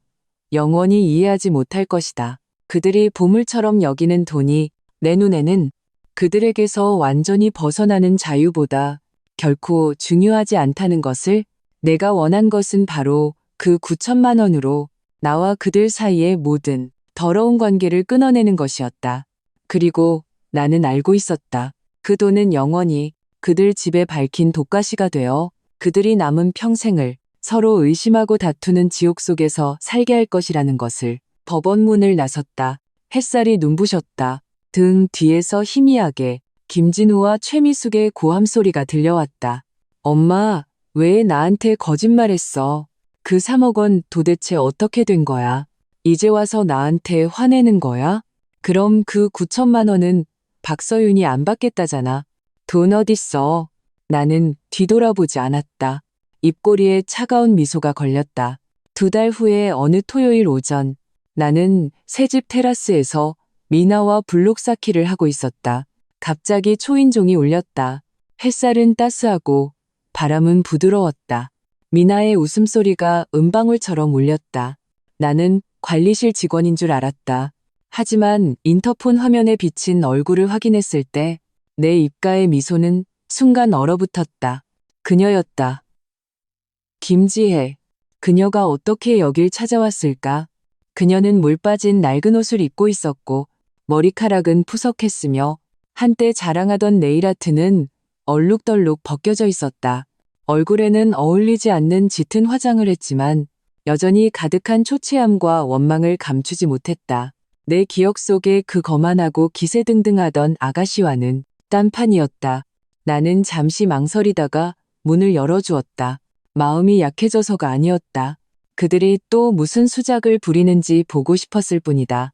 영원히 이해하지 못할 것이다. 그들이 보물처럼 여기는 돈이 내 눈에는 그들에게서 완전히 벗어나는 자유보다 결코 중요하지 않다는 것을. 내가 원한 것은 바로 그 9천만 원으로 나와 그들 사이의 모든 더러운 관계를 끊어내는 것이었다. 그리고 나는 알고 있었다. 그 돈은 영원히 그들 집에 밝힌 독가시가 되어 그들이 남은 평생을 서로 의심하고 다투는 지옥 속에서 살게 할 것이라는 것을. 법원 문을 나섰다. 햇살이 눈부셨다. 등 뒤에서 희미하게 김진우와 최미숙의 고함 소리가 들려왔다. 엄마, 왜 나한테 거짓말했어? 그 3억 원 도대체 어떻게 된 거야? 이제 와서 나한테 화내는 거야? 그럼 그 9천만 원은 박서윤이 안 받겠다잖아. 돈 어딨어? 나는 뒤돌아보지 않았다. 입꼬리에 차가운 미소가 걸렸다. 2달 후에 어느 토요일 오전, 나는 새집 테라스에서 미나와 블록 쌓기를 하고 있었다. 갑자기 초인종이 울렸다. 햇살은 따스하고 바람은 부드러웠다. 미나의 웃음소리가 은방울처럼 울렸다. 나는 관리실 직원인 줄 알았다. 하지만 인터폰 화면에 비친 얼굴을 확인했을 때 내 입가의 미소는 순간 얼어붙었다. 그녀였다. 김지혜. 그녀가 어떻게 여길 찾아왔을까? 그녀는 물 빠진 낡은 옷을 입고 있었고 머리카락은 푸석했으며 한때 자랑하던 네일아트는 얼룩덜룩 벗겨져 있었다. 얼굴에는 어울리지 않는 짙은 화장을 했지만 여전히 가득한 초췌함과 원망을 감추지 못했다. 내 기억 속에 그 거만하고 기세등등하던 아가씨와는 딴판이었다. 나는 잠시 망설이다가 문을 열어주었다. 마음이 약해져서가 아니었다. 그들이 또 무슨 수작을 부리는지 보고 싶었을 뿐이다.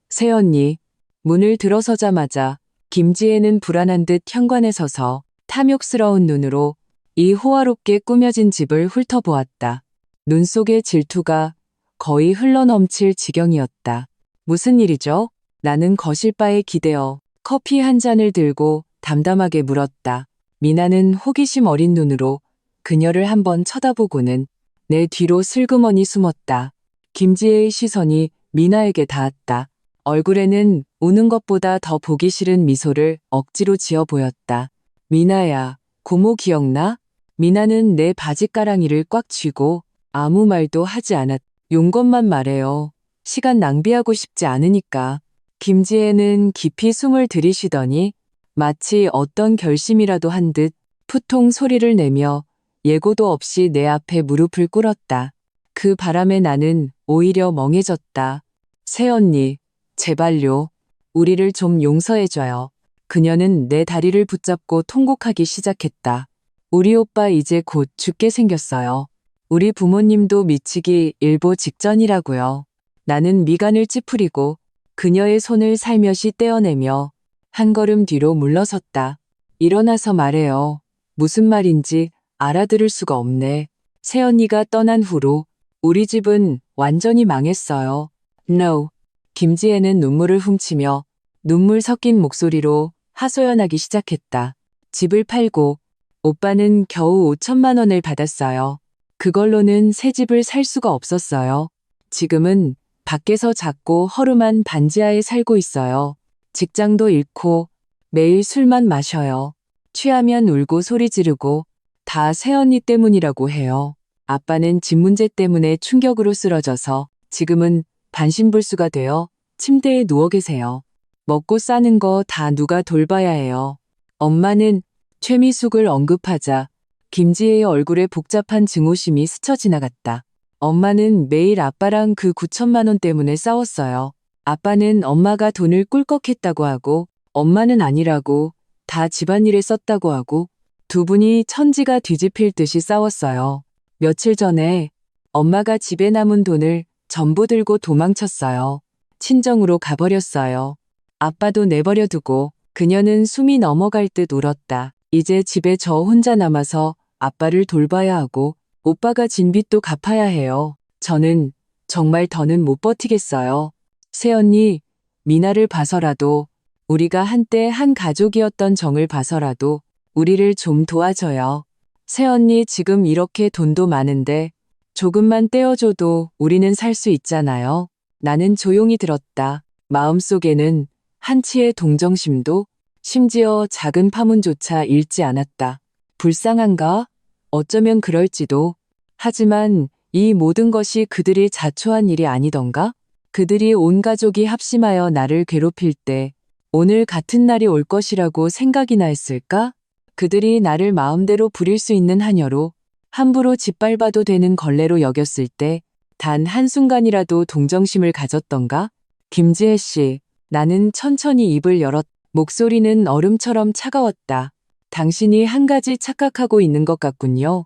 새언니. 문을 들어서자마자 김지혜는 불안한 듯 현관에 서서 탐욕스러운 눈으로 이 호화롭게 꾸며진 집을 훑어보았다. 눈 속의 질투가 거의 흘러넘칠 지경이었다. 무슨 일이죠? 나는 거실바에 기대어 커피 한 잔을 들고 담담하게 물었다. 미나는 호기심 어린 눈으로 그녀를 한번 쳐다보고는 내 뒤로 슬그머니 숨었다. 김지혜의 시선이 미나에게 닿았다. 얼굴에는 우는 것보다 더 보기 싫은 미소를 억지로 지어 보였다. 미나야, 고모 기억나? 미나는 내 바지가랑이를 꽉 쥐고 아무 말도 하지 않았다. 용건만 말해요. 시간 낭비하고 싶지 않으니까. 김지혜는 깊이 숨을 들이쉬더니 마치 어떤 결심이라도 한 듯 푸통 소리를 내며 예고도 없이 내 앞에 무릎을 꿇었다. 그 바람에 나는 오히려 멍해졌다. 새언니, 제발요. 우리를 좀 용서해줘요. 그녀는 내 다리를 붙잡고 통곡하기 시작했다. 우리 오빠 이제 곧 죽게 생겼어요. 우리 부모님도 미치기 일보 직전이라고요. 나는 미간을 찌푸리고 그녀의 손을 살며시 떼어내며 한 걸음 뒤로 물러섰다. 일어나서 말해요. 무슨 말인지 알아들을 수가 없네. 새언니가 떠난 후로 우리 집은 완전히 망했어요. No. 김지혜는 눈물을 훔치며 눈물 섞인 목소리로 하소연하기 시작했다. 집을 팔고 오빠는 겨우 5천만 원을 받았어요. 그걸로는 새 집을 살 수가 없었어요. 지금은 밖에서 작고 허름한 반지하에 살고 있어요. 직장도 잃고 매일 술만 마셔요. 취하면 울고 소리 지르고 다 새언니 때문이라고 해요. 아빠는 집 문제 때문에 충격으로 쓰러져서 지금은 반신불수가 되어 침대에 누워 계세요. 먹고 싸는 거 다 누가 돌봐야 해요. 엄마는 최미숙을 언급하자 김지혜의 얼굴에 복잡한 증오심이 스쳐 지나갔다. 엄마는 매일 아빠랑 그 9천만 원 때문에 싸웠어요. 아빠는 엄마가 돈을 꿀꺽했다고 하고 엄마는 아니라고 다 집안일에 썼다고 하고 두 분이 천지가 뒤집힐 듯이 싸웠어요. 며칠 전에 엄마가 집에 남은 돈을 전부 들고 도망쳤어요. 친정으로 가버렸어요. 아빠도 내버려 두고 그녀는 숨이 넘어갈 듯 울었다. 이제 집에 저 혼자 남아서 아빠를 돌봐야 하고 오빠가 진 빚도 갚아야 해요. 저는 정말 더는 못 버티겠어요. 새언니, 미나를 봐서라도 우리가 한때 한 가족이었던 정을 봐서라도 우리를 좀 도와줘요. 새언니 지금 이렇게 돈도 많은데 조금만 떼어줘도 우리는 살 수 있잖아요. 나는 조용히 들었다. 마음속에는 한치의 동정심도 심지어 작은 파문조차 잃지 않았다. 불쌍한가? 어쩌면 그럴지도. 하지만 이 모든 것이 그들이 자초한 일이 아니던가? 그들이 온 가족이 합심하여 나를 괴롭힐 때 오늘 같은 날이 올 것이라고 생각이나 했을까? 그들이 나를 마음대로 부릴 수 있는 하녀로 함부로 짓밟아도 되는 걸레로 여겼을 때 단 한순간이라도 동정심을 가졌던가? 김지혜 씨, 나는 천천히 입을 열었. 목소리는 얼음처럼 차가웠다. 당신이 한 가지 착각하고 있는 것 같군요.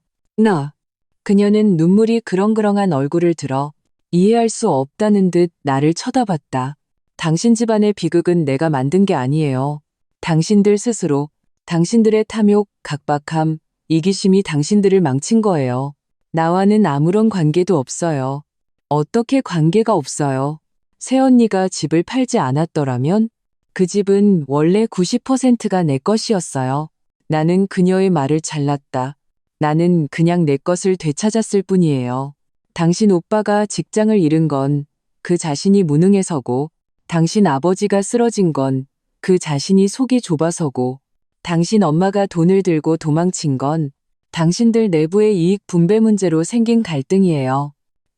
그녀는 눈물이 그렁그렁한 얼굴을 들어 이해할 수 없다는 듯 나를 쳐다봤다. 당신 집안의 비극은 내가 만든 게 아니에요. 당신들 스스로, 당신들의 탐욕, 각박함, 이기심이 당신들을 망친 거예요. 나와는 아무런 관계도 없어요. 어떻게 관계가 없어요? 새언니가 집을 팔지 않았더라면 그 집은 원래 90%가 내 것이었어요. 나는 그녀의 말을 잘랐다. 나는 그냥 내 것을 되찾았을 뿐이에요. 당신 오빠가 직장을 잃은 건 그 자신이 무능해서고, 당신 아버지가 쓰러진 건 그 자신이 속이 좁아서고, 당신 엄마가 돈을 들고 도망친 건 당신들 내부의 이익 분배 문제로 생긴 갈등이에요.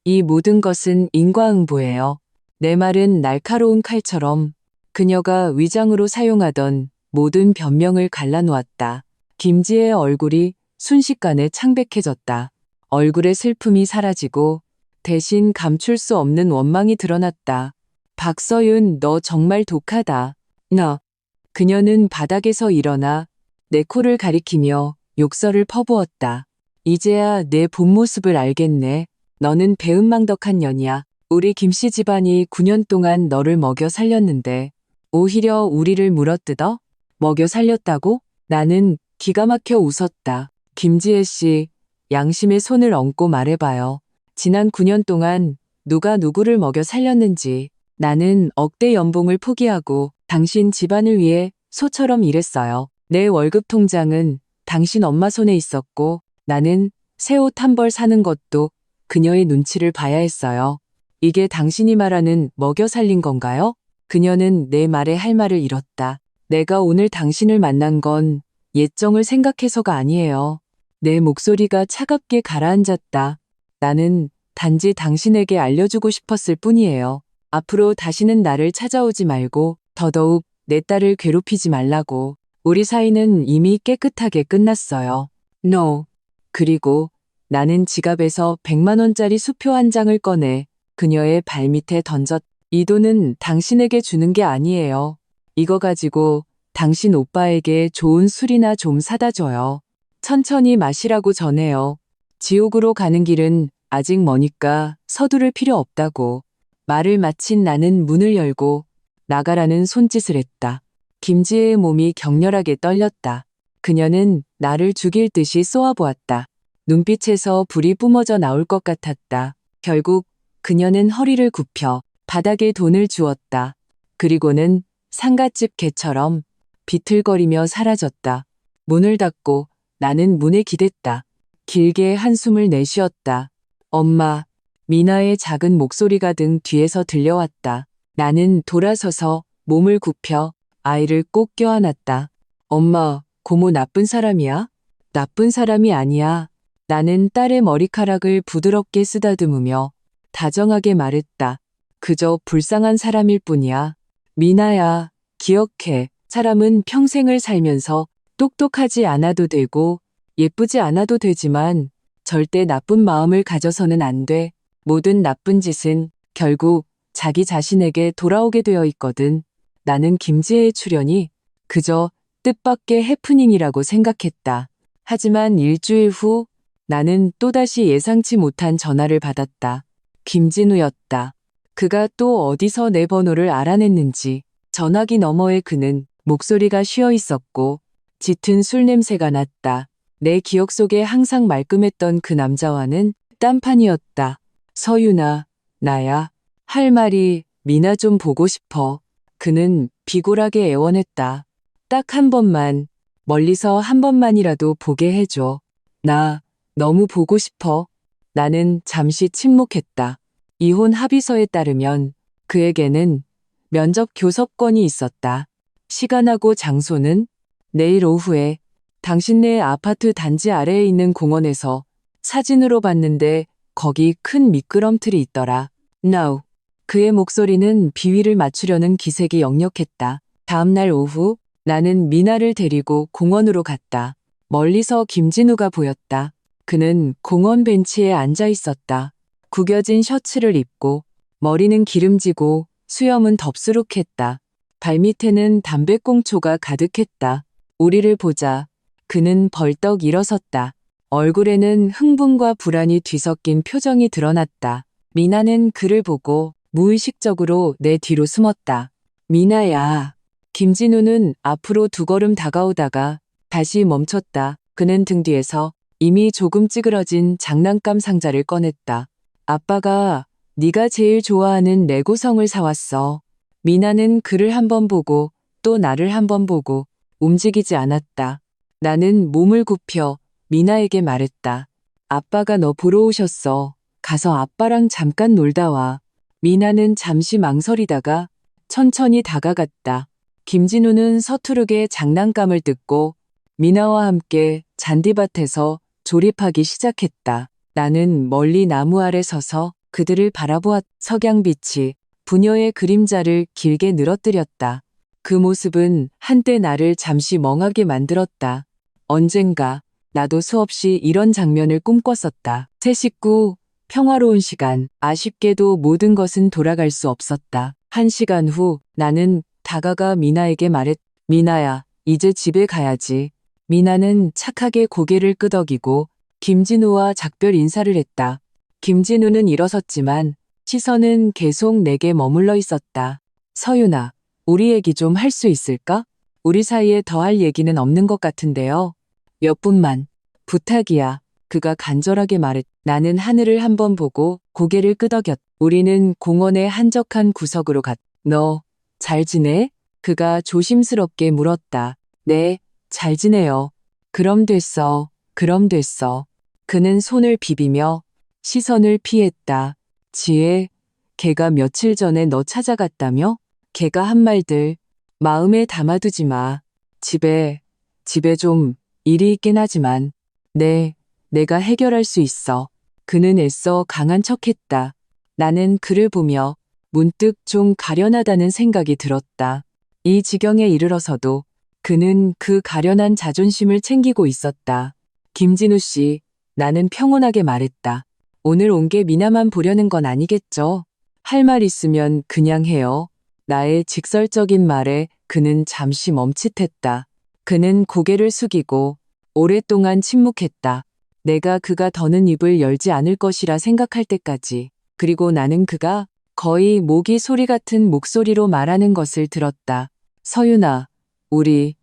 이 모든 것은 인과응보예요. 내 말은 날카로운 칼처럼 그녀가 위장으로 사용하던 모든 변명을 갈라놓았다. 김지혜의 얼굴이 순식간에 창백해졌다. 얼굴의 슬픔이 사라지고 대신 감출 수 없는 원망이 드러났다. 박서윤, 너 정말 독하다. 그녀는 바닥에서 일어나 내 코를 가리키며 욕설을 퍼부었다. 이제야 내 본 모습을 알겠네. 너는 배은망덕한 년이야. 우리 김씨 집안이 9년 동안 너를 먹여 살렸는데 오히려 우리를 물어뜯어? 먹여 살렸다고? 나는 기가 막혀 웃었다. 김지혜 씨, 양심의 손을 얹고 말해봐요. 지난 9년 동안 누가 누구를 먹여 살렸는지. 나는 억대 연봉을 포기하고 당신 집안을 위해 소처럼 일했어요. 내 월급 통장은 당신 엄마 손에 있었고 나는 새 옷 한 벌 사는 것도 그녀의 눈치를 봐야 했어요. 이게 당신이 말하는 먹여 살린 건가요? 그녀는 내 말에 할 말을 잃었다. 내가 오늘 당신을 만난 건 예정을 생각해서가 아니에요. 내 목소리가 차갑게 가라앉았다. 나는 단지 당신에게 알려주고 싶었을 뿐이에요. 앞으로 다시는 나를 찾아오지 말고 더더욱 내 딸을 괴롭히지 말라고. 우리 사이는 이미 깨끗하게 끝났어요. 그리고 나는 지갑에서 100만 원짜리 수표 한 장을 꺼내 그녀의 발밑에 던졌. 이 돈은 당신에게 주는 게 아니에요. 이거 가지고 당신 오빠에게 좋은 술이나 좀 사다 줘요. 천천히 마시라고 전해요. 지옥으로 가는 길은 아직 머니까 서두를 필요 없다고. 말을 마친 나는 문을 열고 나가라는 손짓을 했다. 김지혜의 몸이 격렬하게 떨렸다. 그녀는 나를 죽일 듯이 쏘아보았다. 눈빛에서 불이 뿜어져 나올 것 같았다. 결국 그녀는 허리를 굽혀 바닥에 돈을 주었다. 그리고는 상갓집 개처럼 비틀거리며 사라졌다. 문을 닫고 나는 문에 기댔다. 길게 한숨을 내쉬었다. 엄마, 미나의 작은 목소리가 등 뒤에서 들려왔다. 나는 돌아서서 몸을 굽혀 아이를 꼭 껴안았다. 엄마, 고모 나쁜 사람이야? 나쁜 사람이 아니야. 나는 딸의 머리카락을 부드럽게 쓰다듬으며 다정하게 말했다. 그저 불쌍한 사람일 뿐이야. 미나야, 기억해. 사람은 평생을 살면서 똑똑하지 않아도 되고 예쁘지 않아도 되지만 절대 나쁜 마음을 가져서는 안 돼. 모든 나쁜 짓은 결국 자기 자신에게 돌아오게 되어 있거든. 나는 김지혜의 출연이 그저 뜻밖의 해프닝이라고 생각했다. 하지만 일주일 후 나는 또다시 예상치 못한 전화를 받았다. 김진우였다. 그가 또 어디서 내 번호를 알아냈는지 전화기 너머에 그는 목소리가 쉬어 있었고 짙은 술 냄새가 났다. 내 기억 속에 항상 말끔했던 그 남자와는 딴판이었다. 서윤아, 나야. 할 말이 미나 좀 보고 싶어. 그는 비굴하게 애원했다. 딱 한 번만, 멀리서 한 번만이라도 보게 해줘. 나 너무 보고 싶어. 나는 잠시 침묵했다. 이혼 합의서에 따르면 그에게는 면접 교섭권이 있었다. 시간하고 장소는 내일 오후에 당신네 아파트 단지 아래에 있는 공원에서 사진으로 봤는데 거기 큰 미끄럼틀이 있더라. No. 그의 목소리는 비위를 맞추려는 기색이 역력했다. 다음 날 오후 나는 미나를 데리고 공원으로 갔다. 멀리서 김진우가 보였다. 그는 공원 벤치에 앉아 있었다. 구겨진 셔츠를 입고 머리는 기름지고 수염은 덥수룩했다. 발밑에는 담배꽁초가 가득했다. 우리를 보자 그는 벌떡 일어섰다. 얼굴에는 흥분과 불안이 뒤섞인 표정이 드러났다. 미나는 그를 보고 무의식적으로 내 뒤로 숨었다. 미나야. 김진우는 앞으로 두 걸음 다가오다가 다시 멈췄다. 그는 등 뒤에서 이미 조금 찌그러진 장난감 상자를 꺼냈다. 아빠가 네가 제일 좋아하는 레고성을 사왔어. 미나는 그를 한 번 보고 또 나를 한 번 보고 움직이지 않았다. 나는 몸을 굽혀 미나에게 말했다. 아빠가 너 보러 오셨어. 가서 아빠랑 잠깐 놀다 와. 미나는 잠시 망설이다가 천천히 다가갔다. 김진우는 서투르게 장난감을 뜯고 미나와 함께 잔디밭에서 조립하기 시작했다. 나는 멀리 나무 아래 서서 그들을 바라보았. 석양빛이 부녀의 그림자를 길게 늘어뜨렸다. 그 모습은 한때 나를 잠시 멍하게 만들었다. 언젠가 나도 수없이 이런 장면을 꿈꿨었다. 새 식구, 평화로운 시간, 아쉽게도 모든 것은 돌아갈 수 없었다. 1시간 후 나는 다가가 미나에게 말했. 미나야, 이제 집에 가야지. 미나는 착하게 고개를 끄덕이고 김진우와 작별 인사를 했다. 김진우는 일어섰지만 시선은 계속 내게 머물러 있었다. 서윤아, 우리 얘기 좀 할 수 있을까? 우리 사이에 더 할 얘기는 없는 것 같은데요. 몇 분만. 부탁이야. 그가 간절하게 말했. 나는 하늘을 한번 보고 고개를 끄덕였. 우리는 공원의 한적한 구석으로 갔. 너, 잘 지내? 그가 조심스럽게 물었다. 네, 잘 지내요. 그럼 됐어. 그럼 됐어. 그는 손을 비비며 시선을 피했다. 지혜, 걔가 며칠 전에 너 찾아갔다며? 걔가 한 말들 마음에 담아두지 마. 집에 좀 일이 있긴 하지만 네, 내가 해결할 수 있어. 그는 애써 강한 척했다. 나는 그를 보며 문득 좀 가련하다는 생각이 들었다. 이 지경에 이르러서도 그는 그 가련한 자존심을 챙기고 있었다. 김진우 씨, 나는 평온하게 말했다. 오늘 온 게 미나만 보려는 건 아니겠죠? 할 말 있으면 그냥 해요. 나의 직설적인 말에 그는 잠시 멈칫했다. 그는 고개를 숙이고 오랫동안 침묵했다. 내가 그가 더는 입을 열지 않을 것이라 생각할 때까지. 그리고 나는 그가 거의 모기 소리 같은 목소리로 말하는 것을 들었다. 서윤아, 우리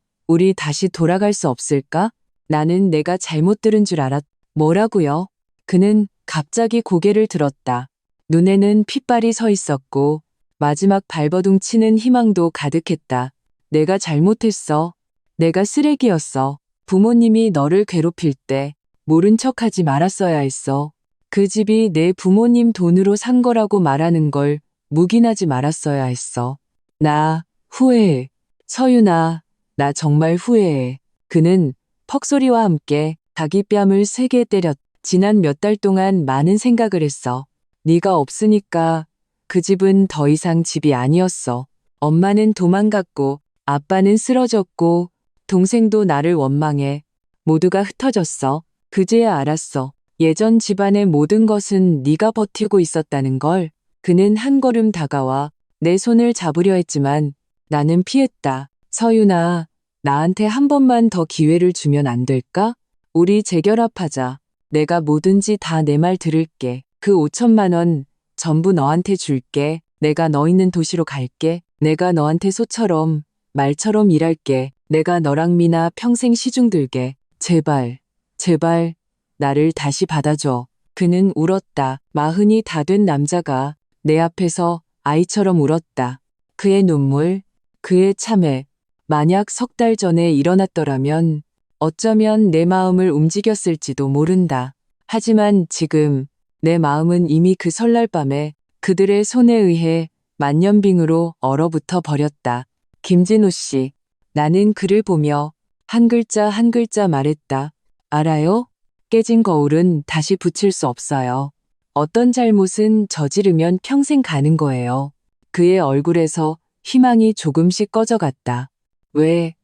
다시 돌아갈 수 없을까? 나는 내가 잘못 들은 줄 알았. 뭐라고요? 그는 갑자기 고개를 들었다. 눈에는 핏발이 서 있었고 마지막 발버둥 치는 희망도 가득했다. 내가 잘못했어. 내가 쓰레기였어. 부모님이 너를 괴롭힐 때 모른 척하지 말았어야 했어. 그 집이 내 부모님 돈으로 산 거라고 말하는 걸 묵인하지 말았어야 했어. 나 후회해. 서윤아, 나 정말 후회해. 그는 퍽소리와 함께 자기 뺨을 세게 때렸. 지난 몇 달 동안 많은 생각을 했어. 네가 없으니까 그 집은 더 이상 집이 아니었어. 엄마는 도망갔고 아빠는 쓰러졌고 동생도 나를 원망해. 모두가 흩어졌어. 그제야 알았어. 예전 집안의 모든 것은 네가 버티고 있었다는 걸. 그는 한 걸음 다가와 내 손을 잡으려 했지만 나는 피했다. 서윤아, 나한테 한 번만 더 기회를 주면 안 될까? 우리 재결합하자. 내가 뭐든지 다 내 말 들을게. 그 5천만 원 전부 너한테 줄게. 내가 너 있는 도시로 갈게. 내가 너한테 소처럼 말처럼 일할게. 내가 너랑 미나 평생 시중 들게. 제발, 제발 나를 다시 받아줘. 그는 울었다. 40이 다 된 남자가 내 앞에서 아이처럼 울었다. 그의 눈물, 그의 참회. 만약 석 달 전에 일어났더라면 어쩌면 내 마음을 움직였을지도 모른다. 하지만 지금 내 마음은 이미 그 설날 밤에 그들의 손에 의해 만년빙으로 얼어붙어 버렸다. 김진우 씨, 나는 그를 보며 한 글자 한 글자 말했다. 알아요? 깨진 거울은 다시 붙일 수 없어요. 어떤 잘못은 저지르면 평생 가는 거예요. 그의 얼굴에서 희망이 조금씩 꺼져갔다. 왜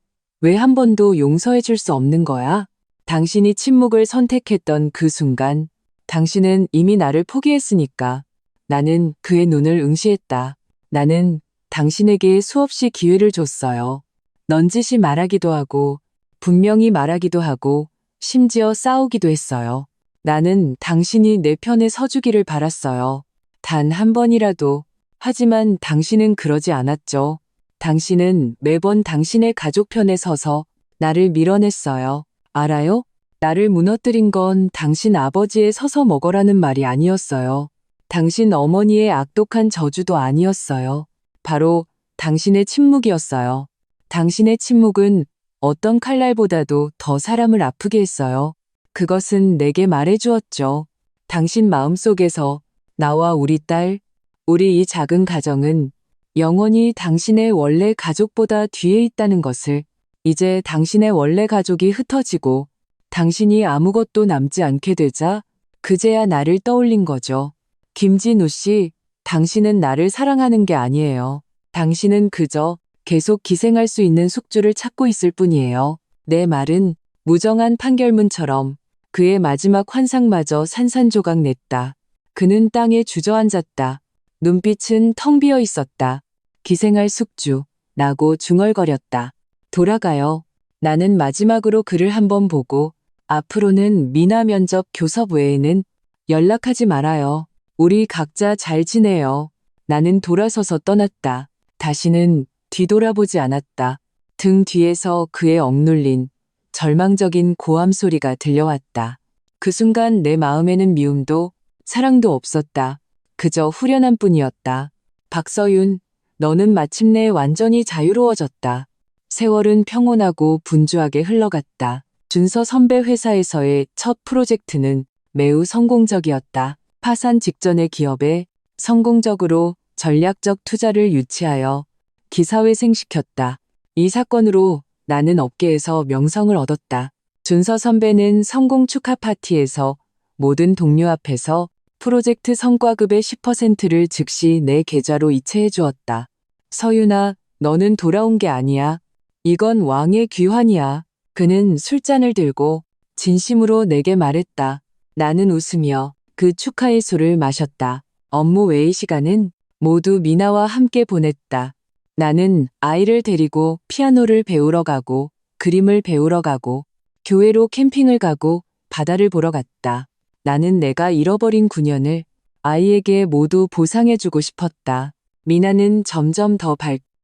한 번도 용서해 줄 수 없는 거야? 당신이 침묵을 선택했던 그 순간, 당신은 이미 나를 포기했으니까. 나는 그의 눈을 응시했다. 나는 당신에게 수없이 기회를 줬어요. 넌지시 말하기도 하고, 분명히 말하기도 하고, 심지어 싸우기도 했어요. 나는 당신이 내 편에 서주기를 바랐어요. 단 한 번이라도. 하지만 당신은 그러지 않았죠. 당신은 매번 당신의 가족 편에 서서 나를 밀어냈어요. 알아요? 나를 무너뜨린 건 당신 아버지의 서서 먹어라는 말이 아니었어요. 당신 어머니의 악독한 저주도 아니었어요. 바로 당신의 침묵이었어요. 당신의 침묵은 어떤 칼날보다도 더 사람을 아프게 했어요. 그것은 내게 말해주었죠. 당신 마음속에서 나와 우리 딸, 우리 이 작은 가정은 영원히 당신의 원래 가족보다 뒤에 있다는 것을. 이제 당신의 원래 가족이 흩어지고 당신이 아무것도 남지 않게 되자 그제야 나를 떠올린 거죠. 김진우 씨, 당신은 나를 사랑하는 게 아니에요. 당신은 그저 계속 기생할 수 있는 숙주를 찾고 있을 뿐이에요. 내 말은 무정한 판결문처럼 그의 마지막 환상마저 산산조각 냈다. 그는 땅에 주저앉았다. 눈빛은 텅 비어 있었다. 기생할 숙주, 라고 중얼거렸다. 돌아가요. 나는 마지막으로 그를 한번 보고 앞으로는 미나 면접 교섭 외에는 연락하지 말아요. 우리 각자 잘 지내요. 나는 돌아서서 떠났다. 다시는 뒤돌아보지 않았다. 등 뒤에서 그의 억눌린 절망적인 고함 소리가 들려왔다. 그 순간 내 마음에는 미움도 사랑도 없었다. 그저 후련한 뿐이었다. 박서윤, 너는 마침내 완전히 자유로워졌다. 세월은 평온하고 분주하게 흘러갔다. 준서 선배 회사에서의 첫 프로젝트는 매우 성공적이었다. 파산 직전의 기업에 성공적으로 전략적 투자를 유치하여 기사회생시켰다. 이 사건으로 나는 업계에서 명성을 얻었다. 준서 선배는 성공 축하 파티에서 모든 동료 앞에서 프로젝트 성과급의 10%를 즉시 내 계좌로 이체해 주었다. 서윤아, 너는 돌아온 게 아니야. 이건 왕의 귀환이야. 그는 술잔을 들고 진심으로 내게 말했다. 나는 웃으며 그 축하의 술을 마셨다. 업무 외의 시간은 모두 미나와 함께 보냈다. 나는 아이를 데리고 피아노를 배우러 가고 그림을 배우러 가고 교회로 캠핑을 가고 바다를 보러 갔다. 나는 내가 잃어버린 9년을 아이에게 모두 보상해주고 싶었다. 미나는 점점 더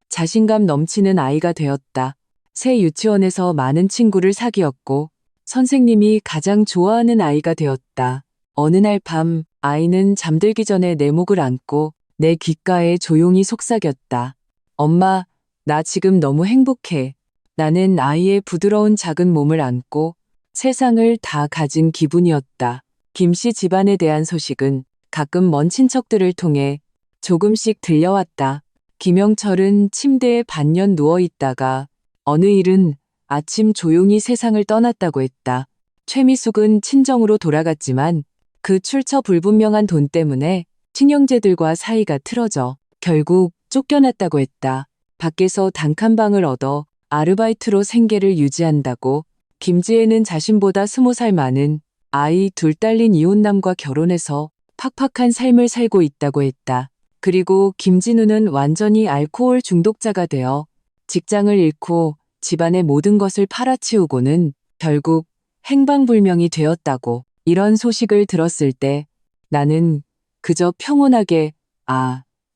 자신감 넘치는 아이가 되었다. 새 유치원에서 많은 친구를 사귀었고 선생님이 가장 좋아하는 아이가 되었다. 어느 날 밤 아이는 잠들기 전에 내 목을 안고 내 귓가에 조용히 속삭였다. 엄마, 나 지금 너무 행복해. 나는 아이의 부드러운 작은 몸을 안고 세상을 다 가진 기분이었다. 김씨 집안에 대한 소식은 가끔 먼 친척들을 통해 조금씩 들려왔다. 김영철은 침대에 반년 누워있다가 어느 일은 아침 조용히 세상을 떠났다고 했다. 최미숙은 친정으로 돌아갔지만 그 출처 불분명한 돈 때문에 친형제들과 사이가 틀어져 결국 쫓겨났다고 했다. 밖에서 단칸방을 얻어 아르바이트로 생계를 유지한다고 김지혜는 자신보다 20살 많은 아이 둘 딸린 이혼남과 결혼해서 팍팍한 삶을 살고 있다고 했다. 그리고 김진우는 완전히 알코올 중독자가 되어 직장을 잃고 집안의 모든 것을 팔아치우고는 결국 행방불명이 되었다고. 이런 소식을 들었을 때 나는 그저 평온하게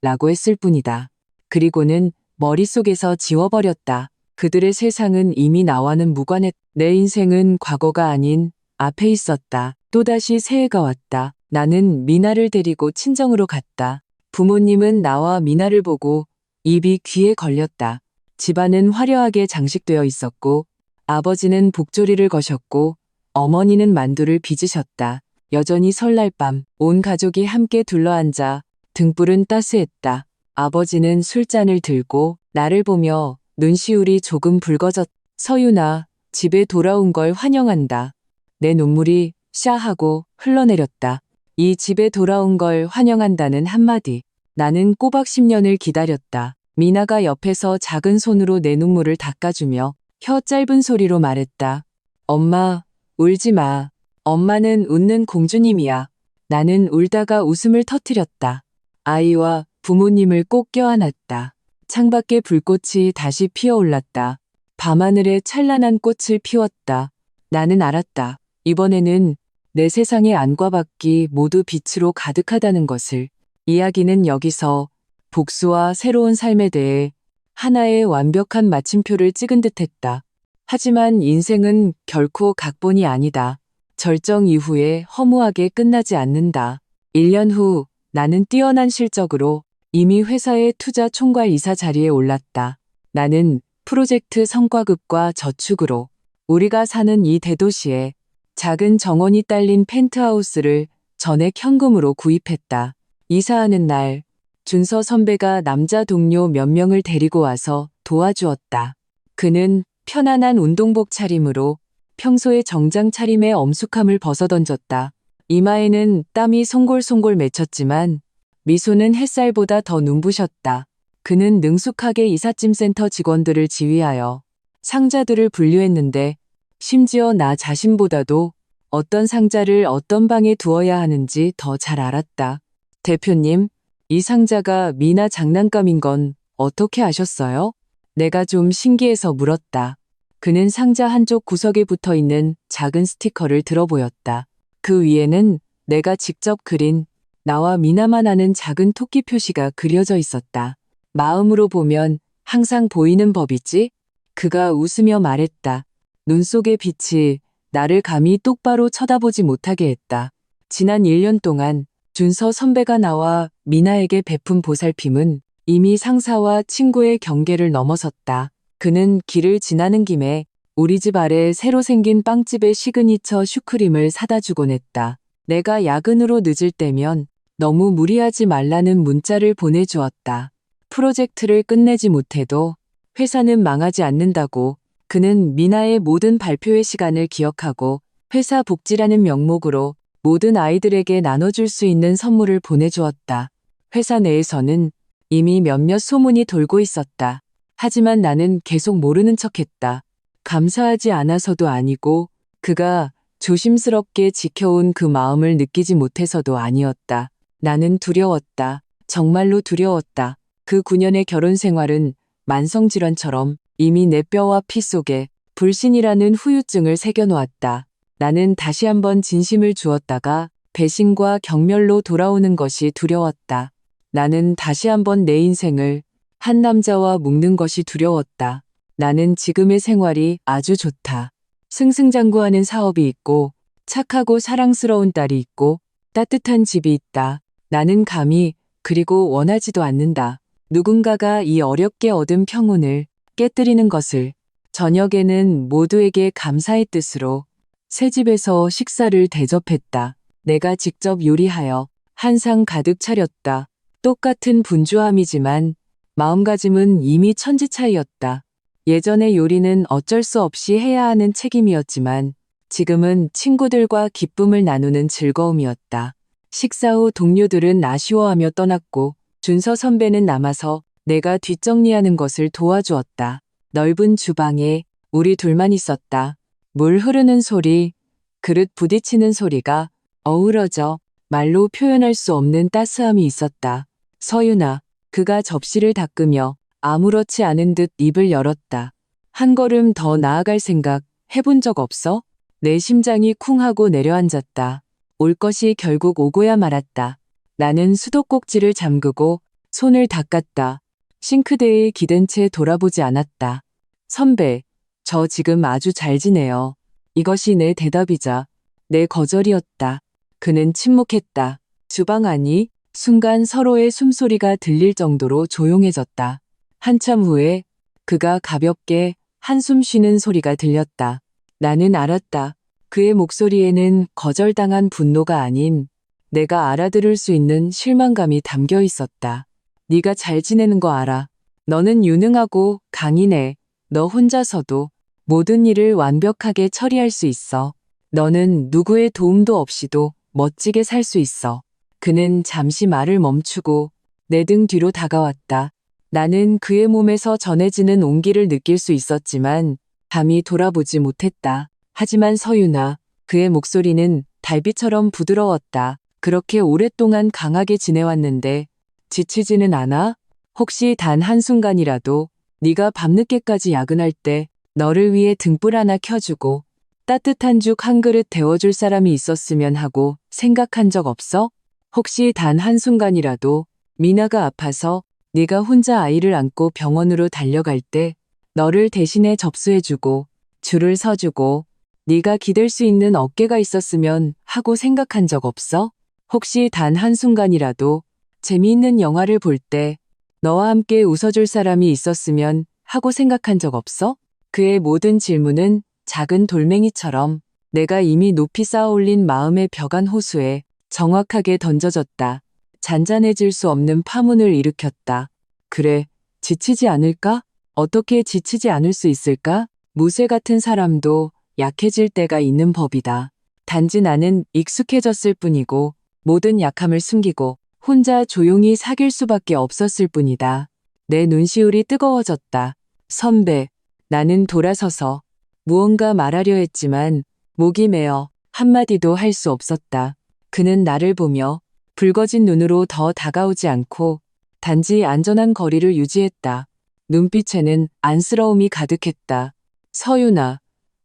라고 했을 뿐이다. 그리고는 머릿속에서 지워버렸다. 그들의 세상은 이미 나와는 무관했. 내 인생은 과거가 아닌 앞에 있었다. 또다시 새해가 왔다. 나는 미나를 데리고 친정으로 갔다. 부모님은 나와 미나를 보고 입이 귀에 걸렸다. 집안은 화려하게 장식되어 있었고 아버지는 복조리를 거셨고 어머니는 만두를 빚으셨다. 여전히 설날 밤 온 가족이 함께 둘러앉아 등불은 따스했다. 아버지는 술잔을 들고 나를 보며 눈시울이 조금 붉어졌. 서윤아, 집에 돌아온 걸 환영한다. 내 눈물이 샤하고 흘러내렸다. 이 집에 돌아온 걸 환영한다는 한마디. 나는 꼬박 10년을 기다렸다. 미나가 옆에서 작은 손으로 내 눈물을 닦아주며 혀 짧은 소리로 말했다. 엄마, 울지 마. 엄마는 웃는 공주님이야. 나는 울다가 웃음을 터뜨렸다. 아이와 부모님을 꼭 껴안았다. 창밖에 불꽃이 다시 피어올랐다. 밤하늘에 찬란한 꽃을 피웠다. 나는 알았다. 이번에는 내 세상의 안과 밖이 모두 빛으로 가득하다는 것을. 이야기는 여기서 복수와 새로운 삶에 대해 하나의 완벽한 마침표를 찍은 듯했다. 하지만 인생은 결코 각본이 아니다. 절정 이후에 허무하게 끝나지 않는다. 1년 후 나는 뛰어난 실적으로 이미 회사의 투자 총괄 이사 자리에 올랐다. 나는 프로젝트 성과급과 저축으로 우리가 사는 이 대도시에 작은 정원이 딸린 펜트하우스를 전액 현금으로 구입했다. 이사하는 날 준서 선배가 남자 동료 몇 명을 데리고 와서 도와주었다. 그는 편안한 운동복 차림으로 평소의 정장 차림의 엄숙함을 벗어던졌다. 이마에는 땀이 송골송골 맺혔지만 미소는 햇살보다 더 눈부셨다. 그는 능숙하게 이삿짐센터 직원들을 지휘하여 상자들을 분류했는데 심지어 나 자신보다도 어떤 상자를 어떤 방에 두어야 하는지 더 잘 알았다. 대표님, 이 상자가 미나 장난감인 건 어떻게 아셨어요? 내가 좀 신기해서 물었다. 그는 상자 한쪽 구석에 붙어 있는 작은 스티커를 들어보였다. 그 위에는 내가 직접 그린 나와 미나만 아는 작은 토끼 표시가 그려져 있었다. 마음으로 보면 항상 보이는 법이지? 그가 웃으며 말했다. 눈 속의 빛이 나를 감히 똑바로 쳐다보지 못하게 했다. 지난 1년 동안 준서 선배가 나와 미나에게 베푼 보살핌은 이미 상사와 친구의 경계를 넘어섰다. 그는 길을 지나는 김에 우리 집 아래 새로 생긴 빵집의 시그니처 슈크림을 사다 주곤 했다. 내가 야근으로 늦을 때면 너무 무리하지 말라는 문자를 보내주었다. 프로젝트를 끝내지 못해도 회사는 망하지 않는다고. 그는 미나의 모든 발표회 시간을 기억하고 회사 복지라는 명목으로 모든 아이들에게 나눠줄 수 있는 선물을 보내주었다. 회사 내에서는 이미 몇몇 소문이 돌고 있었다. 하지만 나는 계속 모르는 척했다. 감사하지 않아서도 아니고 그가 조심스럽게 지켜온 그 마음을 느끼지 못해서도 아니었다. 나는 두려웠다. 정말로 두려웠다. 그 9년의 결혼 생활은 만성질환처럼 이미 내 뼈와 피 속에 불신이라는 후유증을 새겨놓았다. 나는 다시 한번 진심을 주었다가 배신과 경멸로 돌아오는 것이 두려웠다. 나는 다시 한번 내 인생을 한 남자와 묶는 것이 두려웠다. 나는 지금의 생활이 아주 좋다. 승승장구하는 사업이 있고 착하고 사랑스러운 딸이 있고 따뜻한 집이 있다. 나는 감히 그리고 원하지도 않는다. 누군가가 이 어렵게 얻은 평온을 깨뜨리는 것을. 저녁에는 모두에게 감사의 뜻으로 새 집에서 식사를 대접했다. 내가 직접 요리하여 한 상 가득 차렸다. 똑같은 분주함이지만 마음가짐은 이미 천지 차이였다. 예전의 요리는 어쩔 수 없이 해야 하는 책임이었지만 지금은 친구들과 기쁨을 나누는 즐거움이었다. 식사 후 동료들은 아쉬워하며 떠났고 준서 선배는 남아서 내가 뒷정리하는 것을 도와주었다. 넓은 주방에 우리 둘만 있었다. 물 흐르는 소리, 그릇 부딪히는 소리가 어우러져 말로 표현할 수 없는 따스함이 있었다. 서윤아, 그가 접시를 닦으며 아무렇지 않은 듯 입을 열었다. 한 걸음 더 나아갈 생각 해본 적 없어? 내 심장이 쿵 하고 내려앉았다. 올 것이 결국 오고야 말았다. 나는 수도꼭지를 잠그고 손을 닦았다. 싱크대에 기댄 채 돌아보지 않았다. 선배, 저 지금 아주 잘 지내요. 이것이 내 대답이자 내 거절이었다. 그는 침묵했다. 주방 안이 순간 서로의 숨소리가 들릴 정도로 조용해졌다. 한참 후에 그가 가볍게 한숨 쉬는 소리가 들렸다. 나는 알았다. 그의 목소리에는 거절당한 분노가 아닌 내가 알아들을 수 있는 실망감이 담겨 있었다. 네가 잘 지내는 거 알아. 너는 유능하고 강인해. 너 혼자서도 모든 일을 완벽하게 처리할 수 있어. 너는 누구의 도움도 없이도 멋지게 살 수 있어. 그는 잠시 말을 멈추고 내 등 뒤로 다가왔다. 나는 그의 몸에서 전해지는 온기를 느낄 수 있었지만 감히 돌아보지 못했다. 하지만 서윤아, 그의 목소리는 달빛처럼 부드러웠다. 그렇게 오랫동안 강하게 지내왔는데 지치지는 않아? 혹시 단 한순간이라도 네가 밤늦게까지 야근할 때 너를 위해 등불 하나 켜주고 따뜻한 죽 한 그릇 데워줄 사람이 있었으면 하고 생각한 적 없어? 혹시 단 한순간이라도 미나가 아파서 네가 혼자 아이를 안고 병원으로 달려갈 때 너를 대신에 접수해주고 줄을 서주고 네가 기댈 수 있는 어깨가 있었으면 하고 생각한 적 없어? 혹시 단 한순간이라도 재미있는 영화를 볼 때 너와 함께 웃어줄 사람이 있었으면 하고 생각한 적 없어? 그의 모든 질문은 작은 돌멩이처럼 내가 이미 높이 쌓아올린 마음의 벽안 호수에 정확하게 던져졌다. 잔잔해질 수 없는 파문을 일으켰다. 그래, 지치지 않을까? 어떻게 지치지 않을 수 있을까? 무쇠 같은 사람도 약해질 때가 있는 법이다. 단지 나는 익숙해졌을 뿐이고 모든 약함을 숨기고 혼자 조용히 사귈 수밖에 없었을 뿐이다. 내 눈시울이 뜨거워졌다. 선배, 나는 돌아서서 무언가 말하려 했지만 목이 메어 한마디도 할 수 없었다. 그는 나를 보며 붉어진 눈으로 더 다가오지 않고 단지 안전한 거리를 유지했다. 눈빛에는 안쓰러움이 가득했다. 서윤아,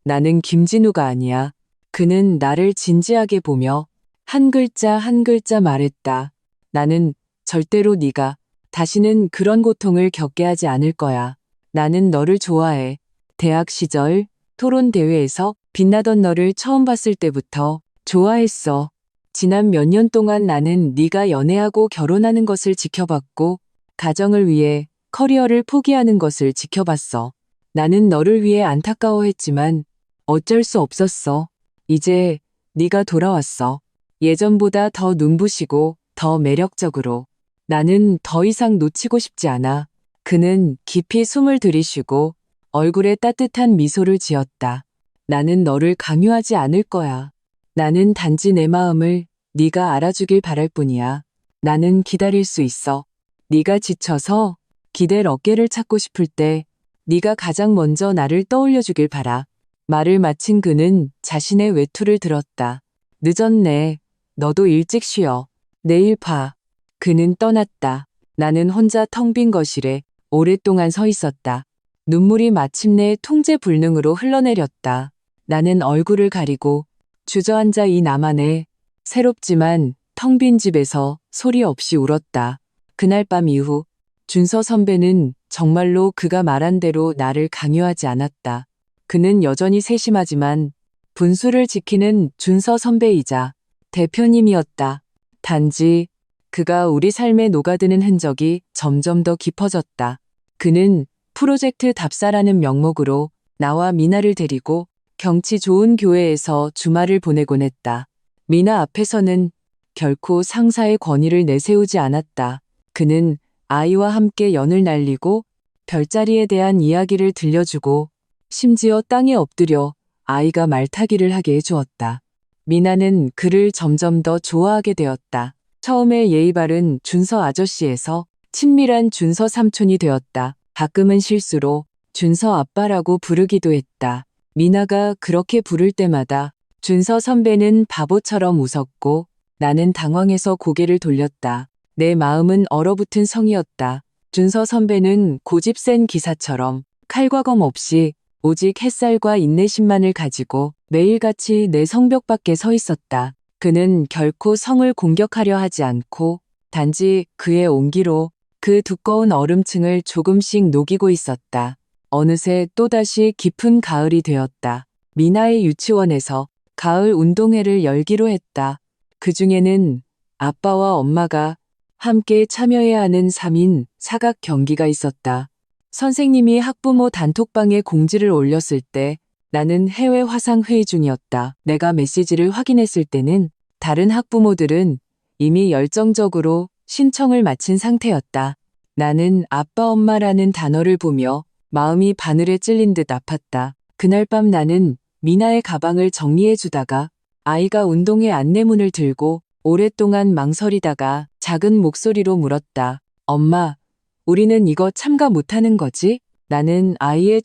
나는 김진우가 아니야. 그는 나를 진지하게 보며 한 글자 한 글자 말했다. 나는 절대로 네가 다시는 그런 고통을 겪게 하지 않을 거야. 나는 너를 좋아해. 대학 시절 토론 대회에서 빛나던 너를 처음 봤을 때부터 좋아했어. 지난 몇 년 동안 나는 네가 연애하고 결혼하는 것을 지켜봤고 가정을 위해 커리어를 포기하는 것을 지켜봤어. 나는 너를 위해 안타까워했지만 어쩔 수 없었어. 이제 네가 돌아왔어. 예전보다 더 눈부시고 더 매력적으로. 나는 더 이상 놓치고 싶지 않아. 그는 깊이 숨을 들이쉬고 얼굴에 따뜻한 미소를 지었다. 나는 너를 강요하지 않을 거야. 나는 단지 내 마음을 네가 알아주길 바랄 뿐이야. 나는 기다릴 수 있어. 네가 지쳐서 기댈 어깨를 찾고 싶을 때 네가 가장 먼저 나를 떠올려 주길 바라. 말을 마친 그는 자신의 외투를 들었다. 늦었네. 너도 일찍 쉬어. 내일 봐. 그는 떠났다. 나는 혼자 텅 빈 거실에 오랫동안 서 있었다. 눈물이 마침내 통제불능으로 흘러내렸다. 나는 얼굴을 가리고 주저앉아 이 나만의 새롭지만 텅 빈 집에서 소리 없이 울었다. 그날 밤 이후 준서 선배는 정말로 그가 말한 대로 나를 강요하지 않았다. 그는 여전히 세심하지만 분수를 지키는 준서 선배이자 대표님이었다. 단지 그가 우리 삶에 녹아드는 흔적이 점점 더 깊어졌다. 그는 프로젝트 답사라는 명목으로 나와 미나를 데리고 경치 좋은 교회에서 주말을 보내곤 했다. 미나 앞에서는 결코 상사의 권위를 내세우지 않았다. 그는 아이와 함께 연을 날리고 별자리에 대한 이야기를 들려주고 심지어 땅에 엎드려 아이가 말타기를 하게 해주었다. 미나는 그를 점점 더 좋아하게 되었다. 처음에 예의 바른 준서 아저씨에서 친밀한 준서 삼촌이 되었다. 가끔은 실수로 준서 아빠라고 부르기도 했다. 미나가 그렇게 부를 때마다 준서 선배는 바보처럼 웃었고 나는 당황해서 고개를 돌렸다. 내 마음은 얼어붙은 성이었다. 준서 선배는 고집센 기사처럼 칼과 검 없이 오직 햇살과 인내심만을 가지고 매일같이 내 성벽 밖에 서 있었다. 그는 결코 성을 공격하려 하지 않고 단지 그의 온기로 그 두꺼운 얼음층을 조금씩 녹이고 있었다. 어느새 또다시 깊은 가을이 되었다. 미나의 유치원에서 가을 운동회를 열기로 했다. 그 중에는 아빠와 엄마가 함께 참여해야 하는 3인 사각 경기가 있었다. 선생님이 학부모 단톡방에 공지를 올렸을 때 나는 해외 화상 회의 중이었다. 내가 메시지를 확인했을 때는 다른 학부모들은 이미 열정적으로 신청을 마친 상태였다. 나는 아빠 엄마라는 단어를 보며 마음이 바늘에 찔린 듯 아팠다. 그날 밤 나는 미나의 가방을 정리해 주다가 아이가 운동회 안내문을 들고 오랫동안 망설이다가 작은 목소리로 물었다. 엄마, 우리는 이거 참가 못하는 거지? 나는 아이의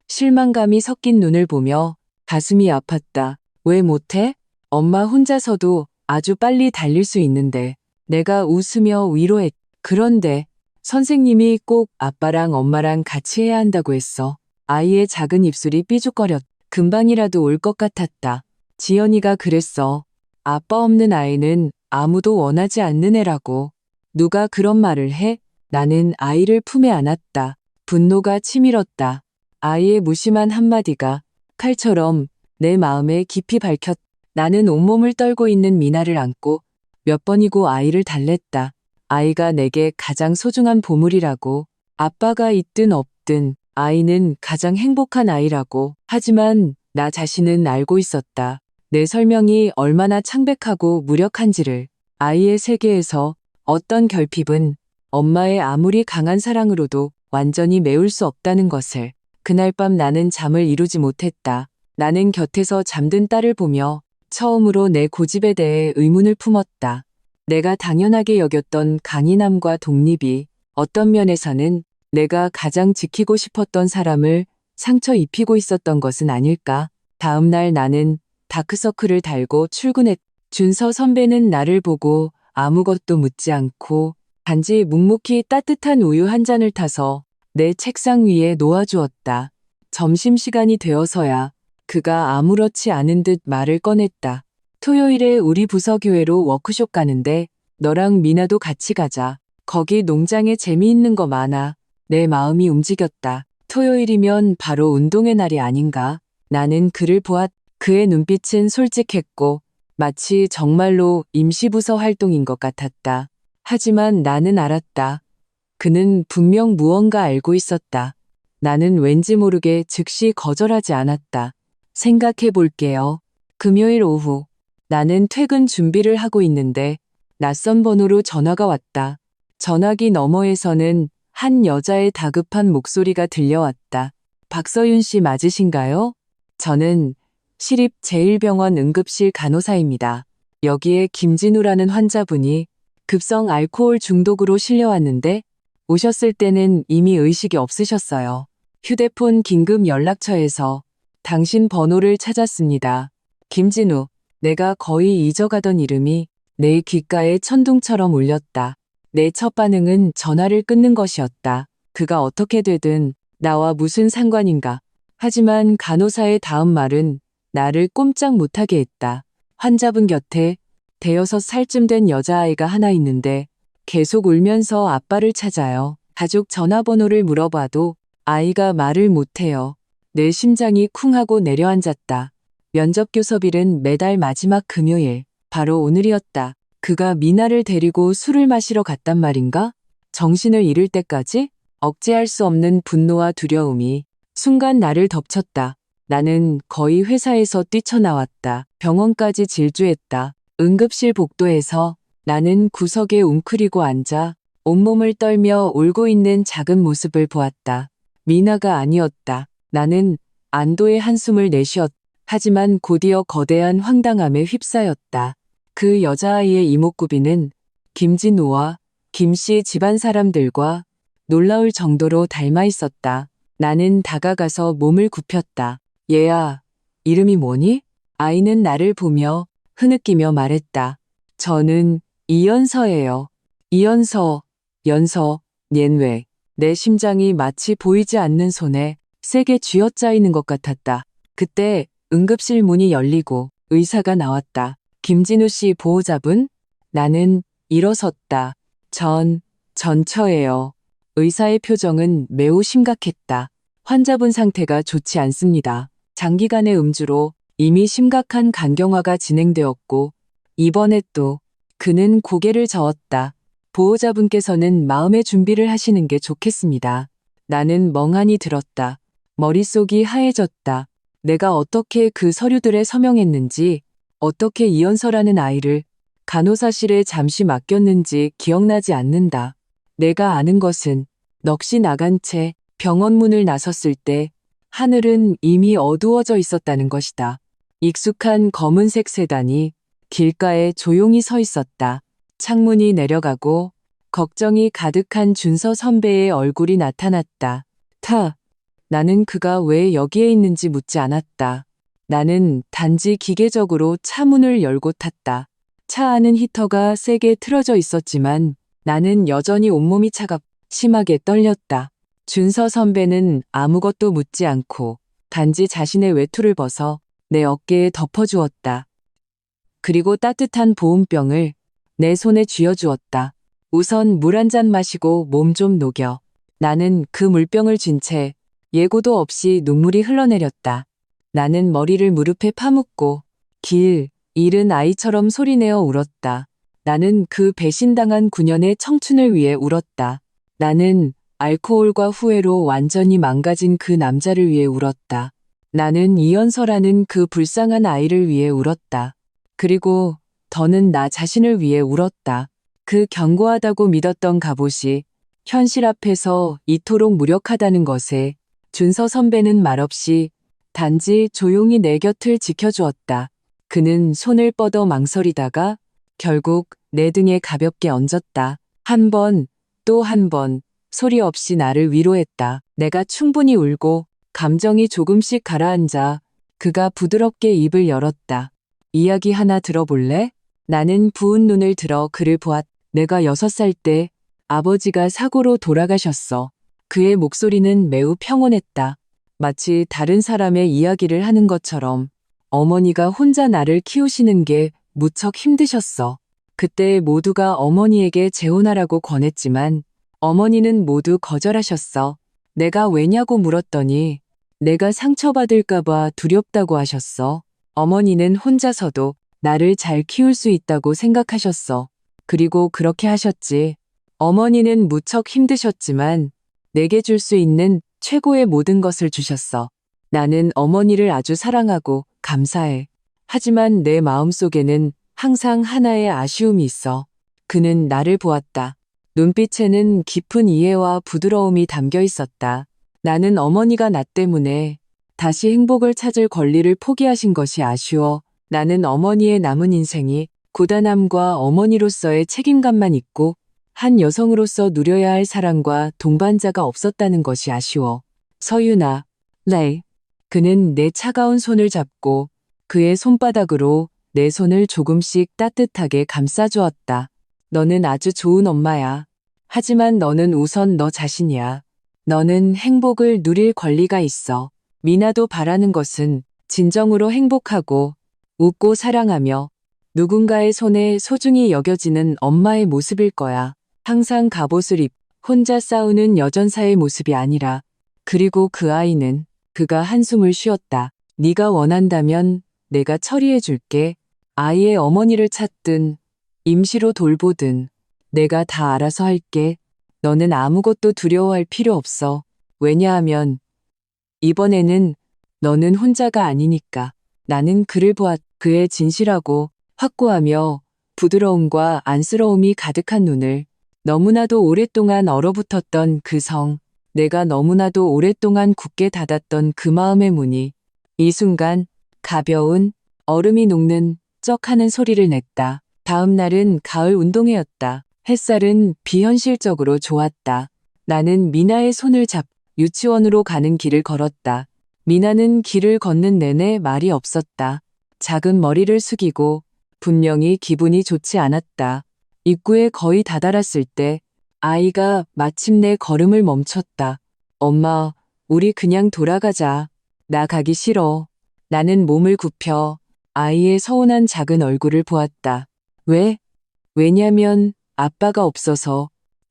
실망감이 섞인 눈을 보며 가슴이 아팠다. 왜 못해? 엄마 혼자서도 아주 빨리 달릴 수 있는데. 내가 웃으며 위로했. 그런데 선생님이 꼭 아빠랑 엄마랑 같이 해야 한다고 했어. 아이의 작은 입술이 삐죽거렸. 금방이라도 올 것 같았다. 지연이가 그랬어. 아빠 없는 아이는 아무도 원하지 않는 애라고. 누가 그런 말을 해? 나는 아이를 품에 안았다. 분노가 치밀었다. 아이의 무심한 한마디가 칼처럼 내 마음에 깊이 밝혔다. 나는 온몸을 떨고 있는 미나를 안고 몇 번이고 아이를 달랬다. 아이가 내게 가장 소중한 보물이라고. 아빠가 있든 없든 아이는 가장 행복한 아이라고. 하지만 나 자신은 알고 있었다. 내 설명이 얼마나 창백하고 무력한지를. 아이의 세계에서 어떤 결핍은 엄마의 아무리 강한 사랑으로도 완전히 메울 수 없다는 것을. 그날 밤 나는 잠을 이루지 못했다. 나는 곁에서 잠든 딸을 보며 처음으로 내 고집에 대해 의문을 품었다. 내가 당연하게 여겼던 강인함과 독립이 어떤 면에서는 내가 가장 지키고 싶었던 사람을 상처 입히고 있었던 것은 아닐까. 다음 날 나는 다크서클을 달고 출근했다. 준서 선배는 나를 보고 아무것도 묻지 않고 단지 묵묵히 따뜻한 우유 한 잔을 타서 내 책상 위에 놓아주었다. 점심시간이 되어서야 그가 아무렇지 않은 듯 말을 꺼냈다. 토요일에 우리 부서 교회로 워크숍 가는데 너랑 미나도 같이 가자. 거기 농장에 재미있는 거 많아. 내 마음이 움직였다. 토요일이면 바로 운동의 날이 아닌가. 나는 그를 보았다. 그의 눈빛은 솔직했고 마치 정말로 임시부서 활동인 것 같았다. 하지만 나는 알았다. 그는 분명 무언가 알고 있었다. 나는 왠지 모르게 즉시 거절하지 않았다. 생각해 볼게요. 금요일 오후, 나는 퇴근 준비를 하고 있는데 낯선 번호로 전화가 왔다. 전화기 너머에서는 한 여자의 다급한 목소리가 들려왔다. 박서윤 씨 맞으신가요? 저는 시립-제1병원 응급실 간호사입니다. 여기에 김진우라는 환자분이 급성 알코올 중독으로 실려왔는데 오셨을 때는 이미 의식이 없으셨어요. 휴대폰 긴급 연락처에서 당신 번호를 찾았습니다. 김진우, 내가 거의 잊어가던 이름이 내 귓가에 천둥처럼 울렸다. 내 첫 반응은 전화를 끊는 것이었다. 그가 어떻게 되든 나와 무슨 상관인가. 하지만 간호사의 다음 말은 나를 꼼짝 못하게 했다. 환자분 곁에 대여섯 살쯤 된 여자아이가 하나 있는데 계속 울면서 아빠를 찾아요. 가족 전화번호를 물어봐도 아이가 말을 못해요. 내 심장이 쿵 하고 내려앉았다. 면접 교섭일은 매달 마지막 금요일, 바로 오늘이었다. 그가 미나를 데리고 술을 마시러 갔단 말인가? 정신을 잃을 때까지? 억제할 수 없는 분노와 두려움이 순간 나를 덮쳤다. 나는 거의 회사에서 뛰쳐나왔다. 병원까지 질주했다. 응급실 복도에서 나는 구석에 웅크리고 앉아 온몸을 떨며 울고 있는 작은 모습을 보았다. 미나가 아니었다. 나는 안도의 한숨을 내쉬었다. 하지만 곧이어 거대한 황당함에 휩싸였다. 그 여자아이의 이목구비는 김진우와 김씨 집안 사람들과 놀라울 정도로 닮아 있었다. 나는 다가가서 몸을 굽혔다. 얘야, 이름이 뭐니? 아이는 나를 보며 흐느끼며 말했다. 저는 이연서예요. 이연서, 연서, 옌왜. 내 심장이 마치 보이지 않는 손에 세게 쥐어짜이는 것 같았다. 그때 응급실 문이 열리고 의사가 나왔다. 김진우 씨 보호자분? 나는 일어섰다. 전처예요. 의사의 표정은 매우 심각했다. 환자분 상태가 좋지 않습니다. 장기간의 음주로 이미 심각한 간경화가 진행되었고 이번에 또 그는 고개를 저었다. 보호자분께서는 마음의 준비를 하시는 게 좋겠습니다. 나는 멍하니 들었다. 머릿속이 하얘졌다. 내가 어떻게 그 서류들에 서명했는지, 어떻게 이연서라는 아이를 간호사실에 잠시 맡겼는지 기억나지 않는다. 내가 아는 것은 넋이 나간 채 병원 문을 나섰을 때 하늘은 이미 어두워져 있었다는 것이다. 익숙한 검은색 세단이 길가에 조용히 서 있었다. 창문이 내려가고 걱정이 가득한 준서 선배의 얼굴이 나타났다. 나는 그가 왜 여기에 있는지 묻지 않았다. 나는 단지 기계적으로 차 문을 열고 탔다. 차 안은 히터가 세게 틀어져 있었지만 나는 여전히 온몸이 심하게 떨렸다. 준서 선배는 아무것도 묻지 않고 단지 자신의 외투를 벗어 내 어깨에 덮어주었다. 그리고 따뜻한 보온병을 내 손에 쥐어주었다. 우선 물 한 잔 마시고 몸 좀 녹여. 나는 그 물병을 쥔 채 예고도 없이 눈물이 흘러내렸다. 나는 머리를 무릎에 파묻고 잃은 아이처럼 소리내어 울었다. 나는 그 배신당한 9년의 청춘을 위해 울었다. 나는 알코올과 후회로 완전히 망가진 그 남자를 위해 울었다. 나는 이연서라는 그 불쌍한 아이를 위해 울었다. 그리고 더는 나 자신을 위해 울었다. 그 견고하다고 믿었던 갑옷이 현실 앞에서 이토록 무력하다는 것에 준서 선배는 말없이 단지 조용히 내 곁을 지켜주었다. 그는 손을 뻗어 망설이다가 결국 내 등에 가볍게 얹었다. 한 번, 또 한 번, 소리 없이 나를 위로했다. 내가 충분히 울고 감정이 조금씩 가라앉아 그가 부드럽게 입을 열었다. 이야기 하나 들어볼래? 나는 부은 눈을 들어 그를 보았다. 내가 6살 때 아버지가 사고로 돌아가셨어. 그의 목소리는 매우 평온했다. 마치 다른 사람의 이야기를 하는 것처럼 어머니가 혼자 나를 키우시는 게 무척 힘드셨어. 그때 모두가 어머니에게 재혼하라고 권했지만 어머니는 모두 거절하셨어. 내가 왜냐고 물었더니 내가 상처받을까봐 두렵다고 하셨어. 어머니는 혼자서도 나를 잘 키울 수 있다고 생각하셨어. 그리고 그렇게 하셨지. 어머니는 무척 힘드셨지만 내게 줄 수 있는 최고의 모든 것을 주셨어. 나는 어머니를 아주 사랑하고 감사해. 하지만 내 마음속에는 항상 하나의 아쉬움이 있어. 그는 나를 보았다. 눈빛에는 깊은 이해와 부드러움이 담겨 있었다. 나는 어머니가 나 때문에 다시 행복을 찾을 권리를 포기하신 것이 아쉬워. 나는 어머니의 남은 인생이 고단함과 어머니로서의 책임감만 있고 한 여성으로서 누려야 할 사랑과 동반자가 없었다는 것이 아쉬워. 서윤아, 레이. 그는 내 차가운 손을 잡고 그의 손바닥으로 내 손을 조금씩 따뜻하게 감싸주었다. 너는 아주 좋은 엄마야. 하지만 너는 우선 너 자신이야. 너는 행복을 누릴 권리가 있어. 미나도 바라는 것은 진정으로 행복하고 웃고 사랑하며 누군가의 손에 소중히 여겨지는 엄마의 모습일 거야. 항상 갑옷을 입 혼자 싸우는 여전사의 모습이 아니라. 그리고 그 아이는 그가 한숨을 쉬었다. 네가 원한다면 내가 처리해 줄게. 아이의 어머니를 찾든 임시로 돌보든 내가 다 알아서 할게. 너는 아무것도 두려워할 필요 없어. 왜냐하면 이번에는 너는 혼자가 아니니까. 나는 그를 보았. 그의 진실하고 확고하며 부드러움과 안쓰러움이 가득한 눈을, 너무나도 오랫동안 얼어붙었던 그 성, 내가 너무나도 오랫동안 굳게 닫았던 그 마음의 문이 이 순간 가벼운 얼음이 녹는 쩍 하는 소리를 냈다. 다음 날은 가을 운동회였다. 햇살은 비현실적으로 좋았다. 나는 미나의 손을 잡 유치원으로 가는 길을 걸었다. 미나는 길을 걷는 내내 말이 없었다. 작은 머리를 숙이고 분명히 기분이 좋지 않았다. 입구에 거의 다다랐을 때 아이가 마침내 걸음을 멈췄다. 엄마, 우리 그냥 돌아가자. 나 가기 싫어. 나는 몸을 굽혀 아이의 서운한 작은 얼굴을 보았다. 왜? 왜냐면 아빠가 없어서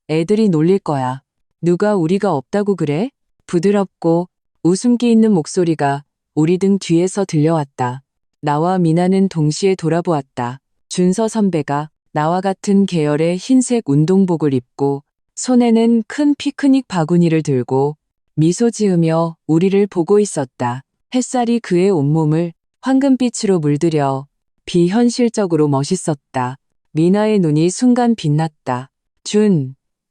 애들이 놀릴 거야. 누가 우리가 없다고 그래? 부드럽고 웃음기 있는 목소리가 우리 등 뒤에서 들려왔다. 나와 미나는 동시에 돌아보았다. 준서 선배가 나와 같은 계열의 흰색 운동복을 입고 손에는 큰 피크닉 바구니를 들고 미소 지으며 우리를 보고 있었다. 햇살이 그의 온몸을 황금빛으로 물들여 비현실적으로 멋있었다. 미나의 눈이 순간 빛났다.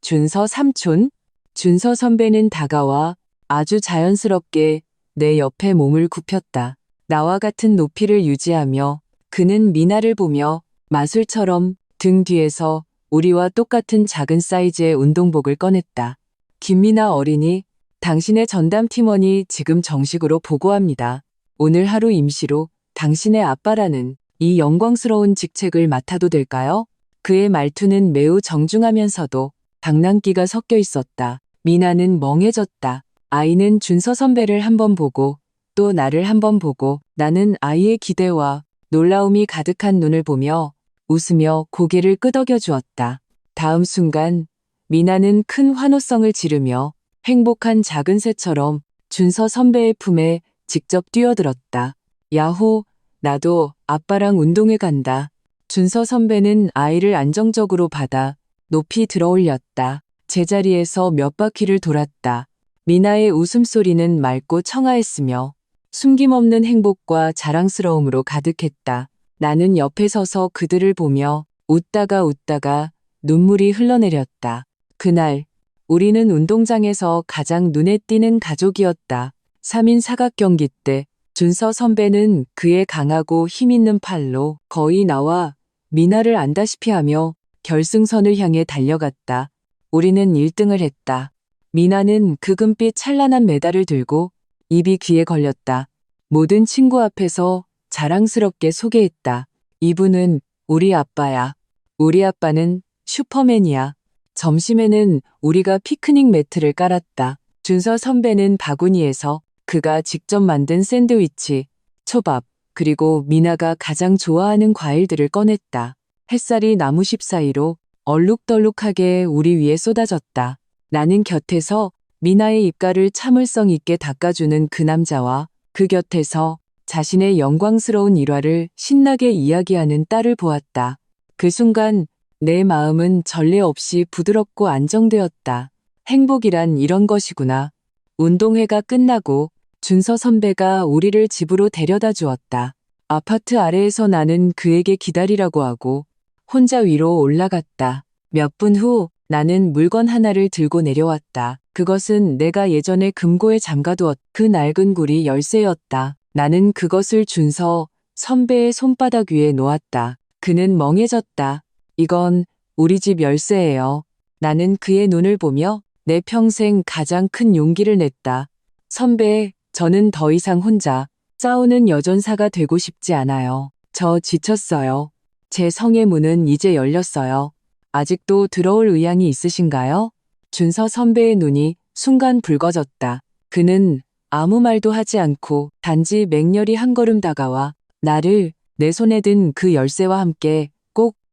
준서 삼촌? 준서 선배는 다가와 아주 자연스럽게 내 옆에 몸을 굽혔다. 나와 같은 높이를 유지하며 그는 미나를 보며 마술처럼 등 뒤에서 우리와 똑같은 작은 사이즈의 운동복을 꺼냈다. 김미나 어린이, 당신의 전담 팀원이 지금 정식으로 보고합니다. 오늘 하루 임시로 당신의 아빠라는 이 영광스러운 직책을 맡아도 될까요? 그의 말투는 매우 정중하면서도 장난기가 섞여 있었다. 미나는 멍해졌다. 아이는 준서 선배를 한번 보고 또 나를 한번 보고 나는 아이의 기대와 놀라움이 가득한 눈을 보며 웃으며 고개를 끄덕여 주었다. 다음 순간 미나는 큰 환호성을 지르며 행복한 작은 새처럼 준서 선배의 품에 직접 뛰어들었다. 야호, 나도 아빠랑 운동회 간다. 준서 선배는 아이를 안정적으로 받아 높이 들어올렸다. 제자리에서 몇 바퀴를 돌았다. 미나의 웃음소리는 맑고 청아했으며 숨김없는 행복과 자랑스러움으로 가득했다. 나는 옆에 서서 그들을 보며 웃다가 눈물이 흘러내렸다. 그날 우리는 운동장에서 가장 눈에 띄는 가족이었다. 3인 사각 경기 때 준서 선배는 그의 강하고 힘있는 팔로 거의 나와 미나를 안다시피 하며 결승선을 향해 달려갔다. 우리는 1등을 했다. 미나는 그 금빛 찬란한 메달을 들고 입이 귀에 걸렸다. 모든 친구 앞에서 자랑스럽게 소개했다. 이분은 우리 아빠야. 우리 아빠는 슈퍼맨이야. 점심에는 우리가 피크닉 매트를 깔았다. 준서 선배는 바구니에서 그가 직접 만든 샌드위치, 초밥, 그리고 미나가 가장 좋아하는 과일들을 꺼냈다. 햇살이 나무십 사이로 얼룩덜룩하게 우리 위에 쏟아졌다. 나는 곁에서 미나의 입가를 참을성 있게 닦아주는 그 남자와 그 곁에서 자신의 영광스러운 일화를 신나게 이야기하는 딸을 보았다. 그 순간 내 마음은 전례 없이 부드럽고 안정되었다. 행복이란 이런 것이구나. 운동회가 끝나고 준서 선배가 우리를 집으로 데려다 주었다. 아파트 아래에서 나는 그에게 기다리라고 하고 혼자 위로 올라갔다. 몇 분 후 나는 물건 하나를 들고 내려왔다. 그것은 내가 예전에 금고에 잠가두었 그 낡은 구리 열쇠였다. 나는 그것을 준서 선배의 손바닥 위에 놓았다. 그는 멍해졌다. 이건 우리 집 열쇠예요. 나는 그의 눈을 보며 내 평생 가장 큰 용기를 냈다. 선배, 저는 더 이상 혼자 싸우는 여전사가 되고 싶지 않아요. 저 지쳤어요. 제 성의 문은 이제 열렸어요. 아직도 들어올 의향이 있으신가요? 준서 선배의 눈이 순간 붉어졌다. 그는 아무 말도 하지 않고 단지 맹렬히 한 걸음 다가와 나를 내 손에 든 그 열쇠와 함께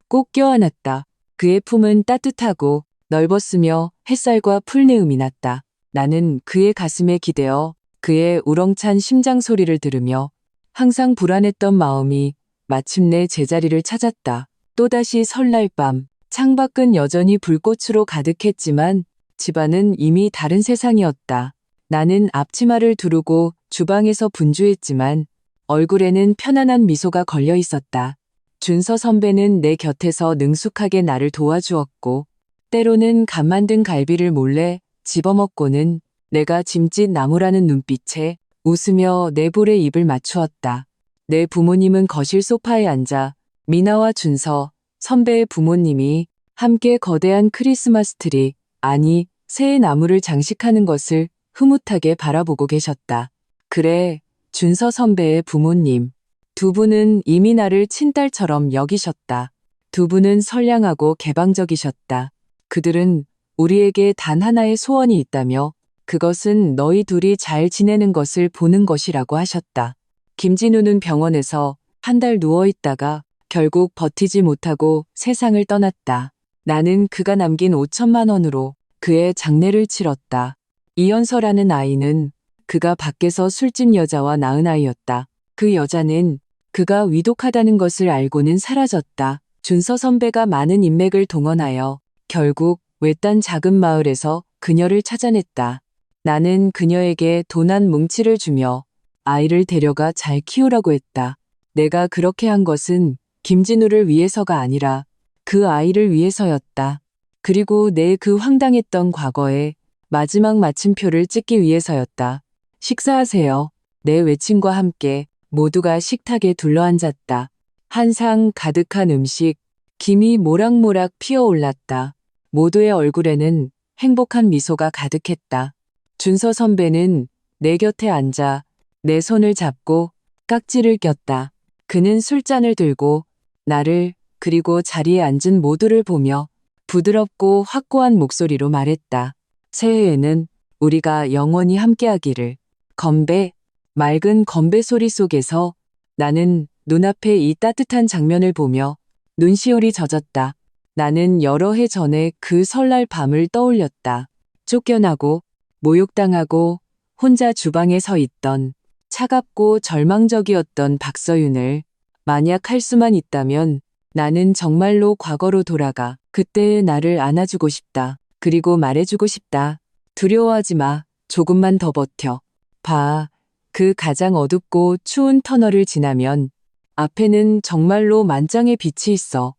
꼭 껴안았다. 그의 품은 따뜻하고 넓었으며 햇살과 풀내음이 났다. 나는 그의 가슴에 기대어 그의 우렁찬 심장 소리를 들으며 항상 불안했던 마음이 마침내 제자리를 찾았다. 또다시 설날 밤, 창밖은 여전히 불꽃으로 가득했지만 집안은 이미 다른 세상이었다. 나는 앞치마를 두르고 주방에서 분주했지만 얼굴에는 편안한 미소가 걸려 있었다. 준서 선배는 내 곁에서 능숙하게 나를 도와주었고 때로는 간 만든 갈비를 몰래 집어먹고는 내가 짐짓 나무라는 눈빛에 웃으며 내 볼에 입을 맞추었다. 내 부모님은 거실 소파에 앉아 미나와 준서 선배의 부모님이 함께 거대한 크리스마스 트리, 아니 새해 나무를 장식하는 것을 흐뭇하게 바라보고 계셨다. 그래, 준서 선배의 부모님. 두 분은 이미 나를 친딸처럼 여기셨다. 두 분은 선량하고 개방적이셨다. 그들은 우리에게 단 하나의 소원이 있다며 그것은 너희 둘이 잘 지내는 것을 보는 것이라고 하셨다. 김진우는 병원에서 한 달 누워있다가 결국 버티지 못하고 세상을 떠났다. 나는 그가 남긴 5천만 원으로 그의 장례를 치렀다. 이연서라는 아이는 그가 밖에서 술집 여자와 낳은 아이였다. 그 여자는 그가 위독하다는 것을 알고는 사라졌다. 준서 선배가 많은 인맥을 동원하여 결국 외딴 작은 마을에서 그녀를 찾아냈다. 나는 그녀에게 돈 한 뭉치를 주며 아이를 데려가 잘 키우라고 했다. 내가 그렇게 한 것은 김진우를 위해서가 아니라 그 아이를 위해서였다. 그리고 내 그 황당했던 과거에 마지막 마침표를 찍기 위해서였다. 식사하세요. 내 외친과 함께 모두가 식탁에 둘러앉았다. 한 상 가득한 음식, 김이 모락모락 피어올랐다. 모두의 얼굴에는 행복한 미소가 가득했다. 준서 선배는 내 곁에 앉아 내 손을 잡고 깍지를 꼈다. 그는 술잔을 들고 나를 그리고 자리에 앉은 모두를 보며 부드럽고 확고한 목소리로 말했다. 새해에는 우리가 영원히 함께하기를. 건배, 맑은 건배 소리 속에서 나는 눈앞에 이 따뜻한 장면을 보며 눈시울이 젖었다. 나는 여러 해 전에 그 설날 밤을 떠올렸다. 쫓겨나고 모욕당하고 혼자 주방에 서 있던 차갑고 절망적이었던 박서윤을 만약 할 수만 있다면 나는 정말로 과거로 돌아가 그때의 나를 안아주고 싶다. 그리고 말해주고 싶다. 두려워하지 마. 조금만 더 버텨. 봐. 그 가장 어둡고 추운 터널을 지나면 앞에는 정말로 만장의 빛이 있어.